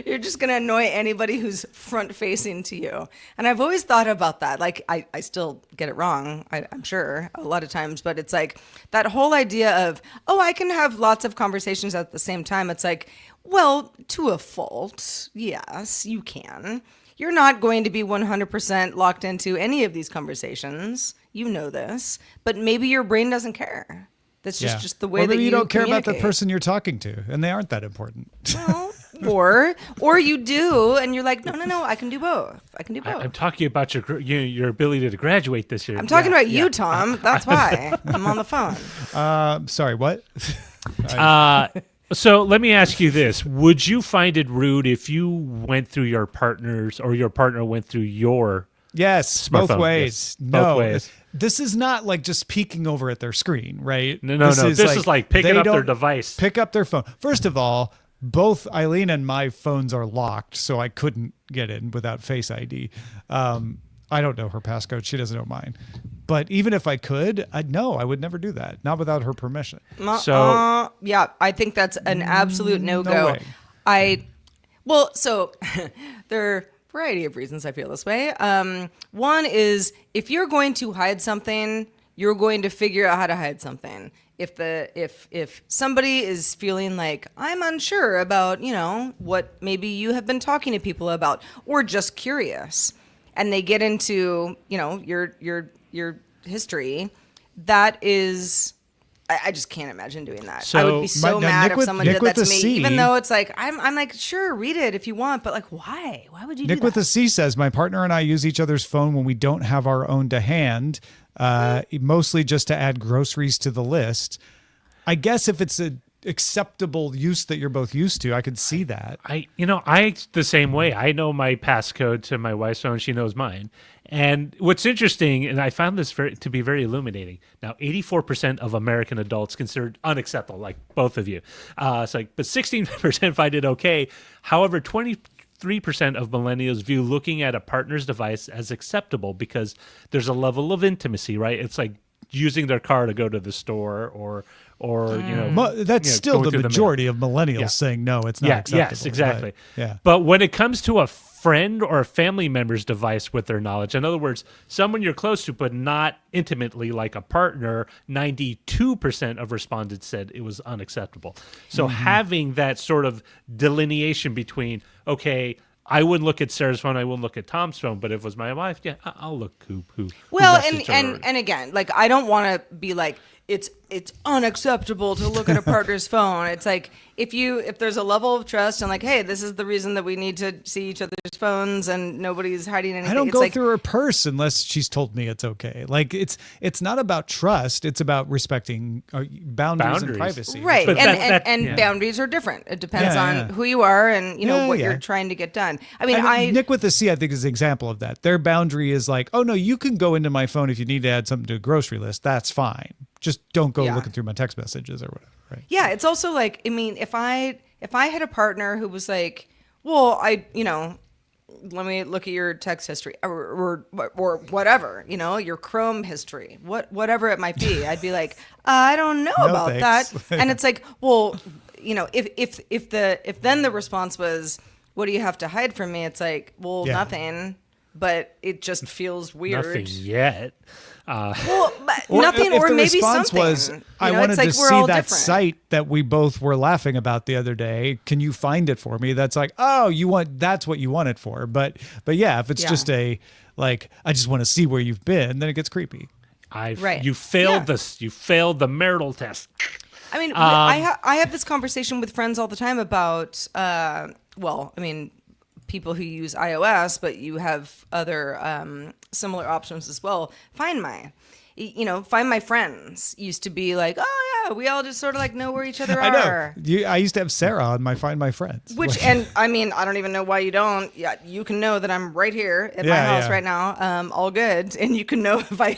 You're just going to annoy anybody who's front facing to you. And I've always thought about that. Like, I still get it wrong, I'm sure, a lot of times. But it's like that whole idea of, I can have lots of conversations at the same time. It's like, well, to a fault, yes, you can. You're not going to be 100% locked into any of these conversations. You know this. But maybe your brain doesn't care. That's just the way or that maybe you don't care about the communicate. person you're talking to, and they aren't that important. Well, or you do, and you're like, no, I can do both. I'm talking about your ability to graduate this year. I'm talking about you, Tom. That's why I'm on the phone. Sorry, what? So let me ask you this. Would you find it rude if you went through your partner's or your partner went through your Yes, both smartphone? ways. Yes, No, both ways. This is not like just peeking over at their screen, right? No. This is like picking they up their don't device. Pick up their phone. First of all, both Eileen and my phones are locked, so I couldn't get in without Face ID. I don't know her passcode. She doesn't know mine. But even if I could, I would never do that. Not without her permission. Yeah, I think that's an absolute no-go. way. So there are a variety of reasons I feel this way. One is if you're going to hide something, you're going to figure out how to hide something. If somebody is feeling like I'm unsure about, what maybe you have been talking to people about, or just curious, and they get into, your history, that is, I just can't imagine doing that. I would be so mad if someone did that to me, even though it's like, I'm like, sure, read it if you want, but like, why? Why would you do that? Nick with a C says, my partner and I use each other's phone when we don't have our own to hand, mostly just to add groceries to the list. I guess if it's a acceptable use that you're both used to, I could see that. I the same way. I know my passcode to my wife's phone. She knows mine. And what's interesting, and I found this to be very illuminating. Now, 84% of American adults considered unacceptable, like both of you. But 16% find it okay. However, 23% of millennials view looking at a partner's device as acceptable because there's a level of intimacy, right? It's like using their car to go to the store or that's still going the through majority of millennials saying no, it's not acceptable. Yes, exactly. But, yeah. But when it comes to a friend or a family member's device with their knowledge. In other words, someone you're close to, but not intimately, like a partner, 92% of respondents said it was unacceptable. So having that sort of delineation between, okay, I wouldn't look at Sarah's phone, I wouldn't look at Tom's phone, but if it was my wife, yeah, I'll look who Well, messaged her. and again, like, I don't want to be like, it's unacceptable to look at a partner's phone. It's like, if there's a level of trust and like, hey, this is the reason that we need to see each other's phones and nobody's hiding anything. I don't it's go like, through her purse unless she's told me it's okay. Like it's not about trust. It's about respecting boundaries and privacy. right. But And boundaries are different. It depends on who you are and what you're trying to get done. I mean, Nick with the C, I think, is an example of that. Their boundary is like, oh no, you can go into my phone if you need to add something to a grocery list. That's fine. Just don't go looking through my text messages or whatever. Right. Yeah, it's also like, I mean, if I had a partner who was like, well, let me look at your text history or whatever, your Chrome history, whatever it might be, I'd be like, I don't know about thanks. that. And it's like, well, if then the response was, what do you have to hide from me? It's like, well, nothing, but it just feels weird. Nothing yet. Well, but Or nothing, if or the maybe response something. was, I wanted it's like to we're see all that different. site that we both were laughing about the other day. Can you find it for me? That's like, oh, that's what you want it for. But yeah, if it's just I just want to see where you've been, then it gets creepy. You failed this. You failed the marital test. I mean, I have this conversation with friends all the time about, people who use iOS, but you have other similar options as well. Find My Friends used to be like, oh yeah, we all just sort of like know where each other are. I know. I used to have Sarah on my Find My Friends. And I mean, I don't even know why you don't. Yeah, you can know that I'm right here at my house right now, all good, and you can know if I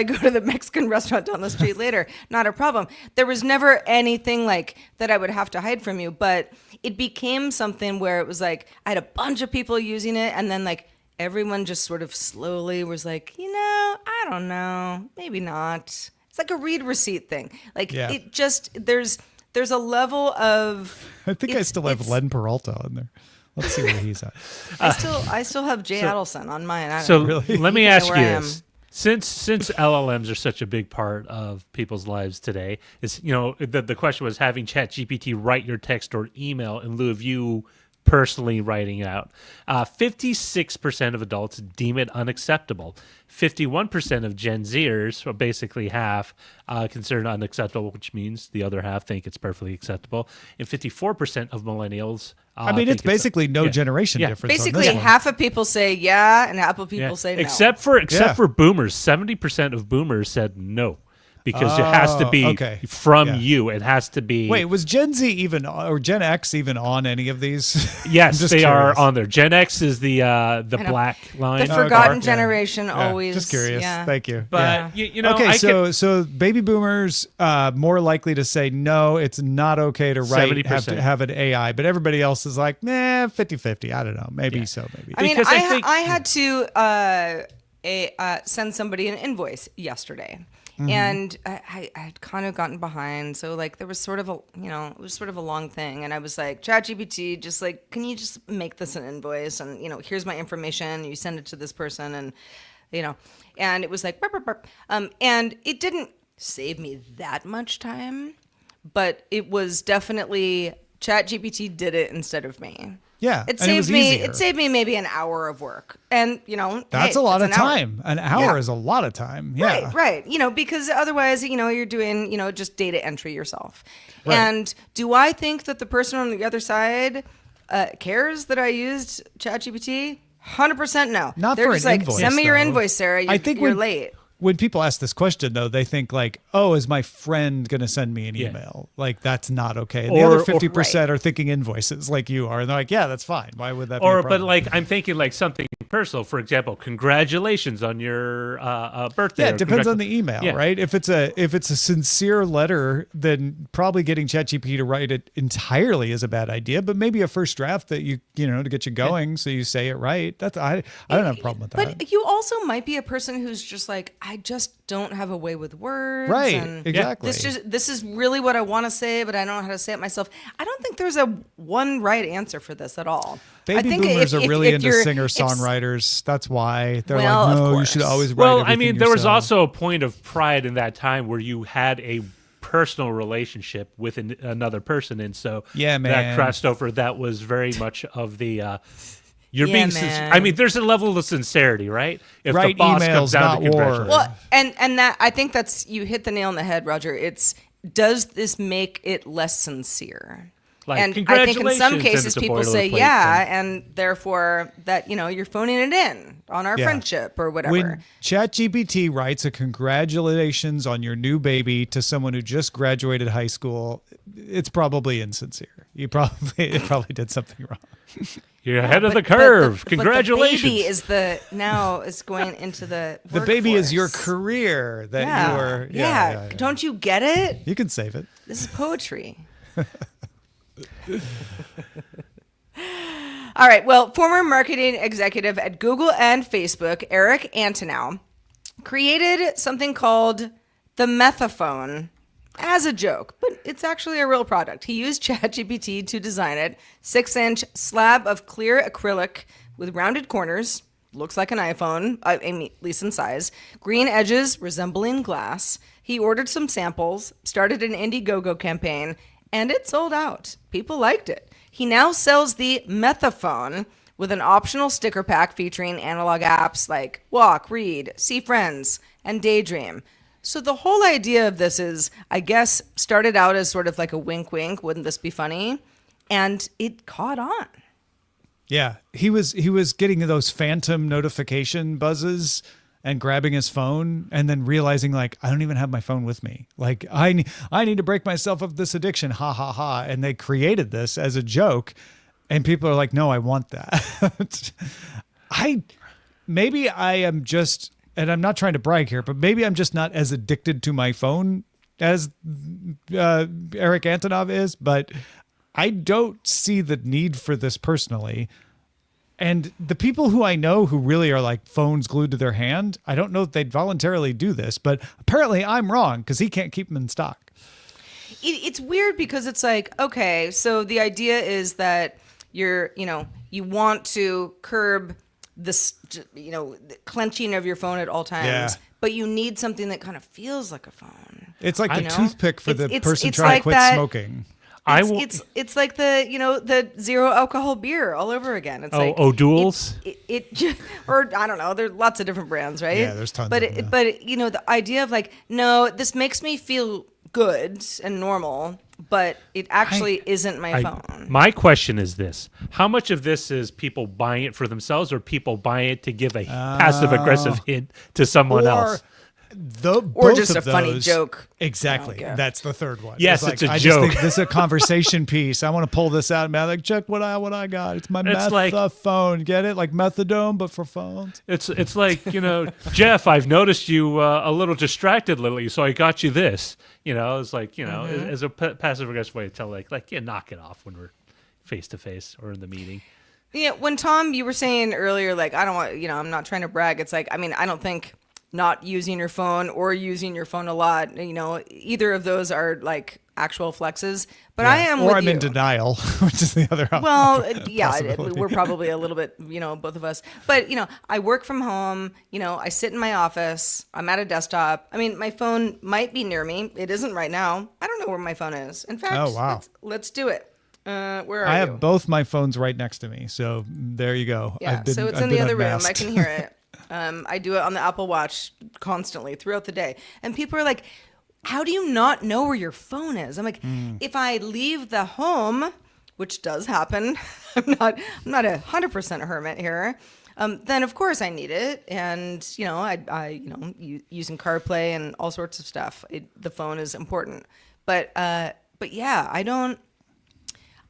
go to the Mexican restaurant down the street later, not a problem. There was never anything like that I would have to hide from you, but it became something where it was like I had a bunch of people using it, and then like everyone just sort of slowly was like, I don't know, maybe not. It's like a read receipt thing. Like it just there's a level of. I think I still have Len Peralta on there. Let's see where he's at. I still have Jay Adelson on mine. Let me ask you I this. Since LLMs are such a big part of people's lives today, the question was having ChatGPT write your text or email in lieu of you personally writing out. 56% of adults deem it unacceptable. 51% of Gen Zers, so basically half, consider it unacceptable, which means the other half think it's perfectly acceptable. And 54% of millennials. It's basically no generation difference. Basically, on this half of people say yeah, and half of people say no. Except for boomers, 70% of boomers said no. Because it has to be from you. It has to be. Wait, was Gen Z or Gen X even on any of these? Yes, they are on there. Gen X is the black line. The forgotten generation always. Just curious. Yeah. Thank you. But okay, so baby boomers more likely to say no, it's not okay to write 70%. have an AI, but everybody else is like, 50-50. I don't know. Maybe so, maybe. I mean, I had to send somebody an invoice yesterday. And I had kind of gotten behind, so like there was sort of it was sort of a long thing, and I was like, ChatGPT, just like, can you just make this an invoice, and here's my information, you send it to this person, and and it was like, burp, burp, burp. And it didn't save me that much time, but it was definitely ChatGPT did it instead of me. Yeah, it saved me maybe an hour of work, and that's a lot of time. An hour is a lot of time. Yeah, right. Because otherwise, you're doing just data entry yourself. Right. And do I think that the person on the other side cares that I used ChatGPT? 100% no. Not They're for just an like, invoice, send me your though. invoice, Sarah. I think you're late. When people ask this question, though, they think like, oh, is my friend going to send me an email? Like, that's not okay. And the other 50% are thinking invoices like you are. And they're like, yeah, that's fine. Why would that be a problem? But like, I'm thinking like something personal. For example, congratulations on your birthday. Yeah, it depends on the email, right? If it's a sincere letter, then probably getting ChatGPT to write it entirely is a bad idea. But maybe a first draft that to get you going, so you say it right. That's I don't have a problem with that. But you also might be a person who's just like, I just don't have a way with words. Right, and exactly. This is really what I want to say, but I don't know how to say it myself. I don't think there's a one right answer for this at all. I Baby think boomers are really into you're- singer-songwriters. That's why they're Well, like, of no, you course. should always write Well, I everything mean, there was yourself. also a point of pride in that time where you had a personal relationship with another person, and so Yeah, that man. crossed over. That was very much of the. You're Yeah, being. man. I mean, there's a level of sincerity, right? If the Write boss emails, comes down not to war. congratulate. Well, and that I think that's you hit the nail on the head, Roger. It's does this make it less sincere? Like, and I think in some congratulations, and cases it's a people say boilerplate yeah, thing. and therefore that you're phoning it in on our Yeah. friendship or whatever. When ChatGPT writes a congratulations on your new baby to someone who just graduated high school, it's probably insincere. It probably did something wrong. You're ahead of the But curve. but Congratulations. the baby is going into the The baby is your workforce. career that Yeah. you are. Yeah. Don't you get it? You can save it. This is poetry. All right. Well, former marketing executive at Google and Facebook, Eric Antonow, created something called the Methaphone as a joke, but it's actually a real product. He used ChatGPT to design it. 6-inch slab of clear acrylic with rounded corners. Looks like an iPhone, at least in size. Green edges resembling glass. He ordered some samples, started an Indiegogo campaign, and it sold out. People liked it. He now sells the Methaphone with an optional sticker pack featuring analog apps like Walk, Read, See Friends, and Daydream. So the whole idea of this is, I guess, started out as sort of like a wink wink, wouldn't this be funny? And it caught on. Yeah, he was getting those phantom notification buzzes and grabbing his phone and then realizing like I don't even have my phone with me. Like I need to break myself of this addiction. Ha ha ha. And they created this as a joke and people are like, "No, I want that." Maybe I am just, and I'm not trying to brag here, but maybe I'm just not as addicted to my phone as Eric Antonov is, but I don't see the need for this personally. And the people who I know who really are like phones glued to their hand, I don't know if they'd voluntarily do this, but apparently I'm wrong because he can't keep them in stock. It's weird because it's like, okay, so the idea is that you want to curb this, the clenching of your phone at all times, Yeah. but you need something that kind of feels like a phone. It's like the know? toothpick for the It's- person it's trying like to quit that- smoking. It's like the zero alcohol beer all over again. It's like O'Doul's? or I don't know. There's lots of different brands, right? Yeah, there's tons But of them, yeah. but the idea of like, no, this makes me feel good and normal, but it actually isn't my phone. My question is this: how much of this is people buying it for themselves, or people buying it to give a passive aggressive hint to someone else? Or Both just of a funny those. joke. Exactly. Okay. That's the third one. Yes, it's a I joke. Just think this is a conversation piece. I want to pull this out and be like, check what I got. It's my It's like- phone. Get it? Like methadone, but for phones. It's like, Jeff, I've noticed you a little distracted lately, so I got you this. It's like, as a passive aggressive way to tell, knock it off when we're face to face or in the meeting. Yeah, when Tom, you were saying earlier, like, I don't want, I'm not trying to brag. It's like, I mean, I don't think not using your phone or using your phone a lot, either of those are like actual flexes. But I am Or with I'm you. in denial, which is the other option. Well, yeah, possibility. we're probably a little bit, both of us. But, I work from home. I sit in my office. I'm at a desktop. I mean, my phone might be near me. It isn't right now. I don't know where my phone is. In fact, Oh, wow. let's do it. Where are I you? have both my phones right next to me. So there you go. Yeah, so it's in the other room. I can hear it. I do it on the Apple Watch constantly throughout the day. And people are like, how do you not know where your phone is? I'm like, if I leave the home, which does happen, I'm not 100% a hermit here. Then of course I need it. And, using CarPlay and all sorts of stuff, the phone is important. But yeah, I don't,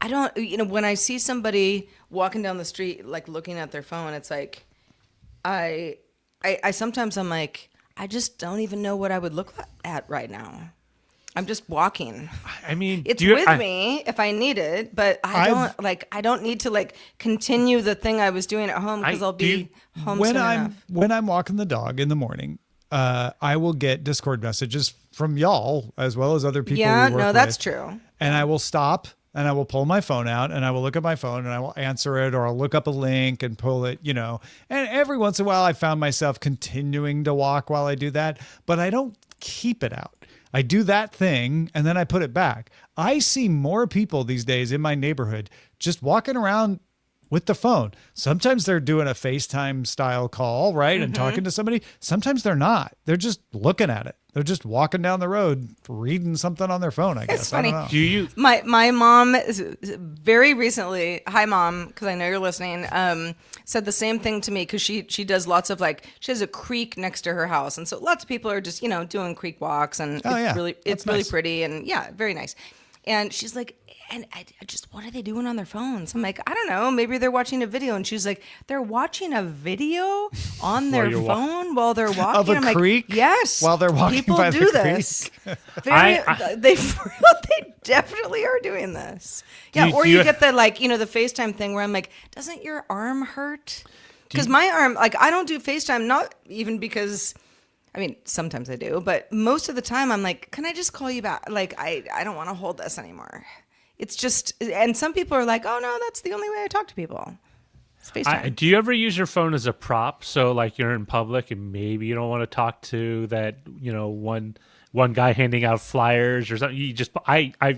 when I see somebody walking down the street, like looking at their phone, it's like, I sometimes I'm like, I just don't even know what I would look at right now. I'm just walking. I mean, It's with me if I need it, but I don't need to continue the thing I was doing at home because I'll be home soon enough. When I'm walking the dog in the morning, I will get Discord messages from y'all as well as other people. Yeah, we work no, that's with, true. and I will stop and I will pull my phone out and I will look at my phone and I will answer it, or I'll look up a link and pull it, you know. And every once in a while I found myself continuing to walk while I do that, but I don't keep it out. I do that thing and then I put it back. I see more people these days in my neighborhood just walking around with the phone. Sometimes they're doing a FaceTime style call, right? And talking to somebody. Sometimes they're not. They're just looking at it. They're just walking down the road, reading something on their phone, I guess. funny. I don't know. Do you? My mom very recently, hi mom, because I know you're listening, said the same thing to me, because she does lots of, like, she has a creek next to her house, and so lots of people are just, you know, doing creek walks, and it's really nice. pretty, and yeah, very nice. And she's like, and I just, what are they doing on their phones? I'm like, I don't know, maybe they're watching a video. And she's like, they're watching a video on their phone while they're walking. Of a I'm creek? Like, yes. While they're walking people by do the this. creek? They definitely are doing this. Yeah, Do or you- you get the, like, you know, the FaceTime thing where I'm like, doesn't your arm hurt? Because my arm, like, I don't do FaceTime, not even because, I mean, sometimes I do, but most of the time I'm like, can I just call you back? Like, I don't want to hold this anymore. It's just, and some people are like, oh no, that's the only way I talk to people. It's FaceTime. Do you ever use your phone as a prop? So like you're in public and maybe you don't want to talk to that, you know, one guy handing out flyers or something. You just,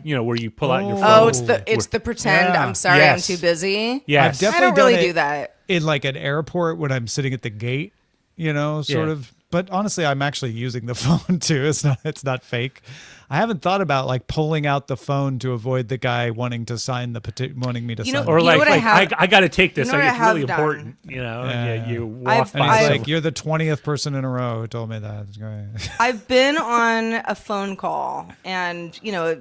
you know, where you pull out your phone. Oh, it's the pretend. Yeah. I'm sorry, Yes. I'm too busy. Yes. I've definitely I don't really done it do that. in like an airport when I'm sitting at the gate, you know, sort Yeah. of. But honestly, I'm actually using the phone too. It's not fake. I haven't thought about like pulling out the phone to avoid the guy wanting to sign the petition, wanting me to You know, sign. Or You know like, what I got to take this. You know Like what it's I have really done? important. You know, Yeah. you walk I've- by. and he's I- like, "You're the 20th person in a row who told me that." It's great. I've been on a phone call, and you know,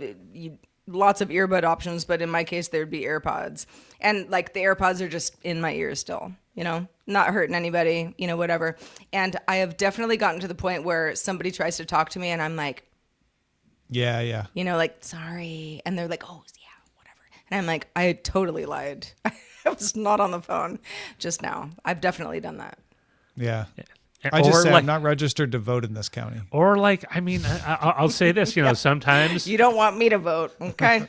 lots of earbud options, but in my case, there'd be AirPods, and like the AirPods are just in my ears still. You know, not hurting anybody. You know, whatever. And I have definitely gotten to the point where somebody tries to talk to me, and I'm like, Yeah. you know, like, sorry, and they're like, oh yeah, whatever, and I'm like, I totally lied. I was not on the phone just now. I've definitely done that. Yeah. I just Or said like, I'm not registered to vote in this county. or like, I mean, I'll say this. You know, sometimes You don't want me to vote, okay?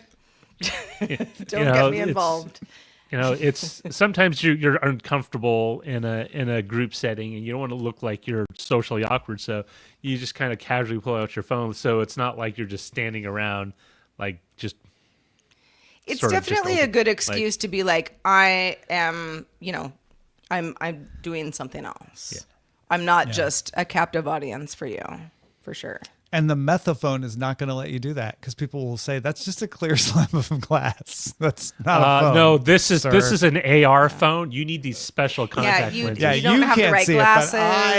Don't you know, get me it's- involved. You know, it's sometimes you're uncomfortable in a group setting, and you don't want to look like you're socially awkward. So you just kind of casually pull out your phone. So it's not like you're just standing around, like just. It's sort of just definitely a open, good like- excuse to be like, I am, you know, I'm doing something else. Yeah. I'm not just a captive audience for you, for sure. And the methaphone is not going to let you do that because people will say that's just a clear slab of glass. That's not a phone. No, this is sir. an AR phone. You need these special contact you- lenses. Yeah, You don't have the can't right see it, but I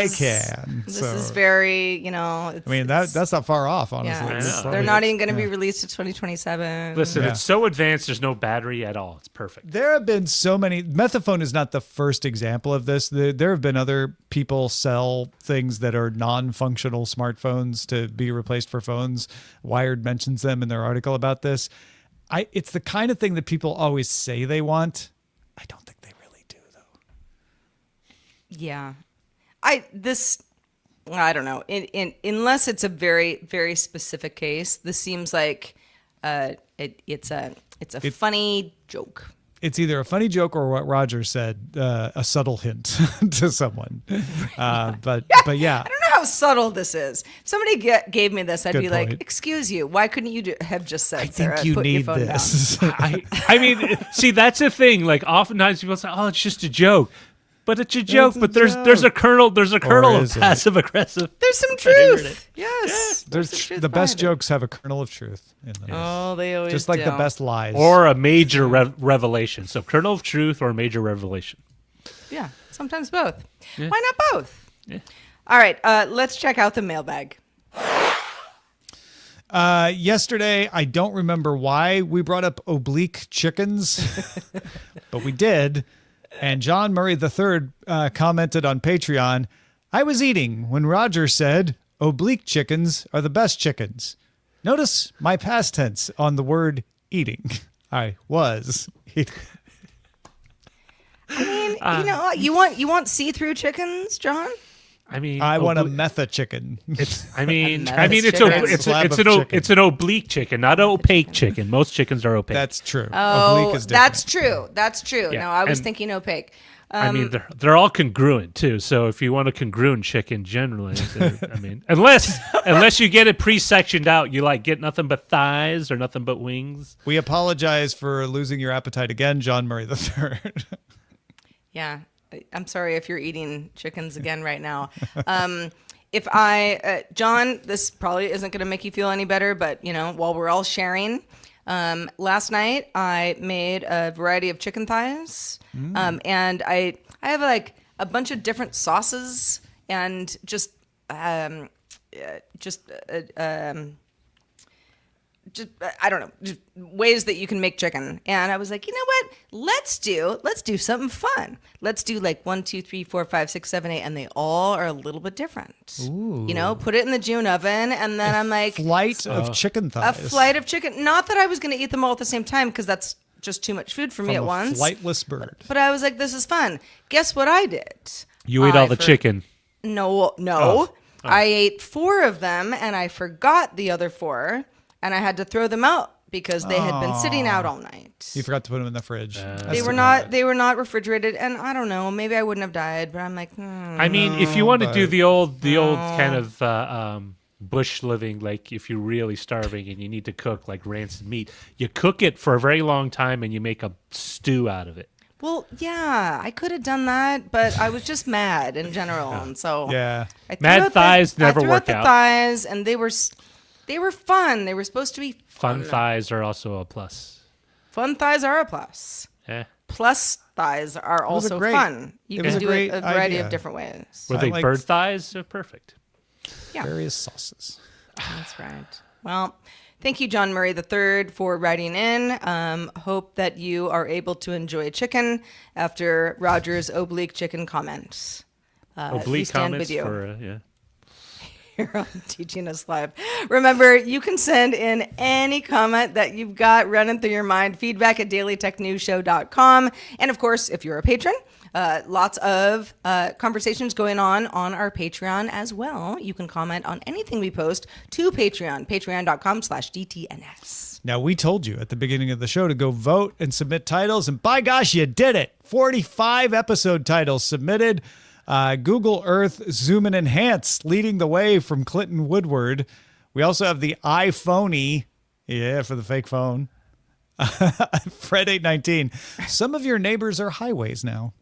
glasses. can. This so. is very, you know, it's, I mean, it's- that's not far off, honestly. yeah, I it's- know. they're Probably- not even going to be released to 2027. Listen, Yeah. it's so advanced. There's no battery at all. It's perfect. There have been so many. Methaphone is not the first example of this. There have been other people sell things that are non-functional smartphones to be replaced for phones. Wired mentions them in their article about this. It's the kind of thing that people always say they want. I don't think they really do, though. Yeah. I don't know. Unless it's a very, very specific case, this seems like it's a funny joke. It's either a funny joke or what Roger said, a subtle hint to someone. But yeah. I don't know how subtle this is. If somebody gave me this, I'd Good be like, point. "Excuse you, why couldn't you have just said, I Sarah, think you put your need phone down?" this. I mean, see, that's the thing. Like, oftentimes people say, "Oh, it's just a joke," but it's a joke. a But there's a kernel. There's a kernel of is it? passive aggressive. There's some Favorite. truth. Yes. There's some truth the best behind it. jokes have a kernel of truth in them. Oh, they always Just like do. the best lies. Or a major revelation. So, kernel of truth or a major revelation. Yeah, sometimes both. Yeah. Why not both? Yeah. All right, let's check out the mailbag. Yesterday, I don't remember why we brought up oblique chickens, but we did. And John Murray III commented on Patreon, "I was eating when Roger said oblique chickens are the best chickens. Notice my past tense on the word eating. I was eating." I mean, you know, you want see-through chickens, John? I mean, I want a metha chicken. I mean, chicken. it's an oblique chicken, not an opaque chicken. Most chickens are opaque. That's true. Oh, Oblique is different. that's true. Yeah, No, I was and- thinking opaque. I mean, they're all congruent too. So if you want a congruent chicken, generally, I mean, unless you get it pre-sectioned out, you like get nothing but thighs or nothing but wings. We apologize for losing your appetite again, John Murray III. Yeah. I'm sorry if you're eating chickens again right now. John, this probably isn't going to make you feel any better, but while we're all sharing, last night I made a variety of chicken thighs, and I have like a bunch of different sauces and just I don't know, just ways that you can make chicken. And I was like, you know what? Let's do something fun. Let's do like 1, 2, 3, 4, 5, 6, 7, 8, and they all are a little bit different. Ooh. Put it in the June oven, and then I'm like, Flight of chicken a thighs. flight of chicken. Not that I was going to eat them all at the same time, because that's just too much food for me From at a once. flightless bird. But I was like, this is fun. Guess what I did? You ate all the chicken. No. Oh. I ate 4 of them, and I forgot the other 4, and I had to throw them out because they had been sitting out all night. You forgot to put them in the fridge. They were not refrigerated, and I don't know, maybe I wouldn't have died, but I'm like, I mean, if you want to do the old kind of bush living, like if you're really starving and you need to cook like rancid meat, you cook it for a very long time and you make a stew out of it. Well, yeah, I could have done that, but I was just mad in general, and so Yeah. I threw Mad out thighs never I threw work out the out. thighs, and they were fun. They were supposed to be Fun thighs are also a plus. Fun thighs are a plus. Yeah. Plus thighs are was a also great- fun. You it was can a do great it a variety idea. of different ways. Were I they liked- bird thighs? They're perfect. Yeah. Various sauces. That's right. Well, thank you, John Murray III, for writing in. Hope that you are able to enjoy chicken after Roger's oblique chicken comments. We Oblique stand comments with you for yeah. here on DTNS Live. Remember, you can send in any comment that you've got running through your mind, feedback at dailytechnewsshow.com. And of course, if you're a patron, lots of conversations going on our Patreon as well. You can comment on anything we post to Patreon, patreon.com/DTNS. Now, we told you at the beginning of the show to go vote and submit titles, and by gosh, you did it. 45 episode titles submitted. Google Earth Zoom and Enhance leading the way from Clinton Woodward. We also have the iPhoney, for the fake phone. Fred819. Some of your neighbors are highways now.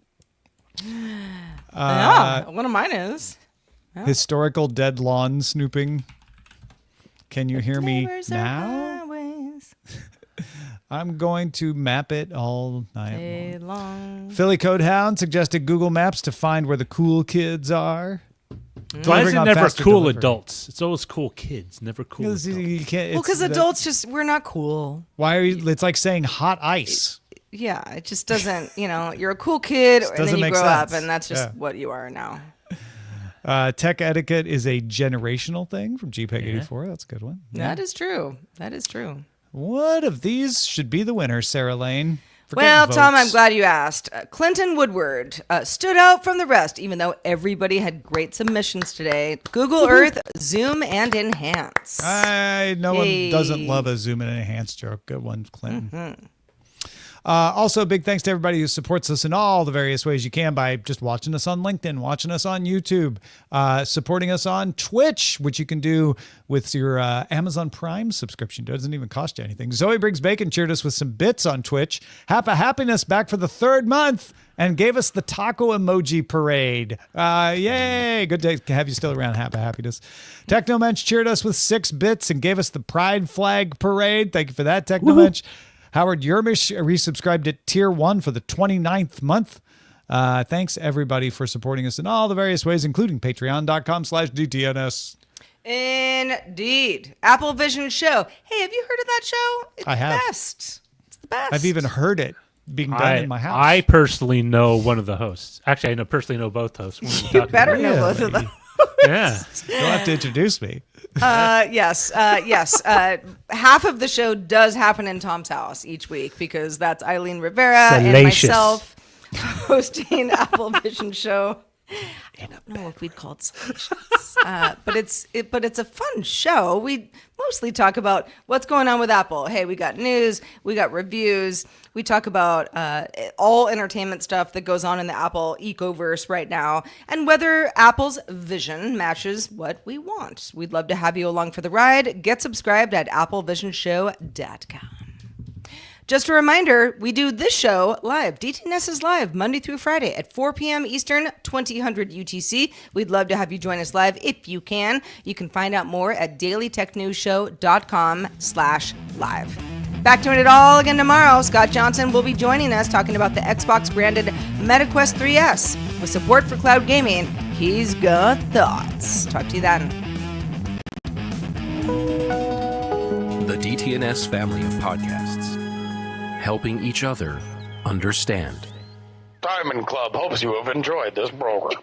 Yeah, one of mine is. Historical dead lawn snooping. Can you hear me Neighbors are now? highways, I'm going to map it all night long. day long. Philly Codehound suggested Google Maps to find where the cool kids are. Why is Delivering it on never faster cool delivery. adults? It's always cool kids, never cool adults. You can't, Well, because adults we're not cool. Why are you? It's like saying hot ice. Yeah, it just doesn't, you're a cool kid, and then doesn't you make grow up, sense. and that's just Yeah. what you are now. Tech etiquette is a generational thing from GPEG84. That's a good one. That is true. That is true. What of these should be the winner, Sarah Lane? Forget Well, Tom, I'm votes. glad you asked. Clinton Woodward stood out from the rest, even though everybody had great submissions today. Google Earth, Zoom, and Enhance. No one Hey. doesn't love a zoom and enhance joke. Good one, Clinton. Also, big thanks to everybody who supports us in all the various ways you can by just watching us on LinkedIn, watching us on YouTube, supporting us on Twitch, which you can do with your Amazon Prime subscription. It doesn't even cost you anything. Zoe Briggs Bacon cheered us with some bits on Twitch. Happiness back for the 3rd month and gave us the taco emoji parade. Yay! Good to have you still around, Happiness. Technomensch cheered us with 6 bits and gave us the pride flag parade. Thank you for that, Technomensch. Howard Yermish resubscribed at Tier 1 for the 29th month. Thanks, everybody, for supporting us in all the various ways, including patreon.com/DTNS. Indeed. Apple Vision Show. Hey, have you heard of that show? It's I have. the best. It's the best. I've even heard it being done in my house. I personally know one of the hosts. Actually, I personally know both hosts. When we You talk better about know Really? both of them. it. Yeah. You'll have to introduce me. Yes. Half of the show does happen in Tom's house each week because that's Eileen Rivera and Salacious. myself hosting Apple Vision Show. I don't know if we'd call it salacious, but it's a fun show. We mostly talk about what's going on with Apple. Hey, we got news, we got reviews. We talk about all entertainment stuff that goes on in the Apple ecoverse right now, and whether Apple's vision matches what we want. We'd love to have you along for the ride. Get subscribed at applevisionshow.com. Just a reminder, we do this show live. DTNS is live Monday through Friday at 4 p.m. Eastern, 2000 UTC. We'd love to have you join us live if you can. You can find out more at dailytechnewsshow.com/live. Back to it all again tomorrow. Scott Johnson will be joining us talking about the Xbox-branded MetaQuest 3S. With support for cloud gaming, he's got thoughts. Talk to you then. The DTNS family of podcasts, helping each other understand. Diamond Club hopes you have enjoyed this program.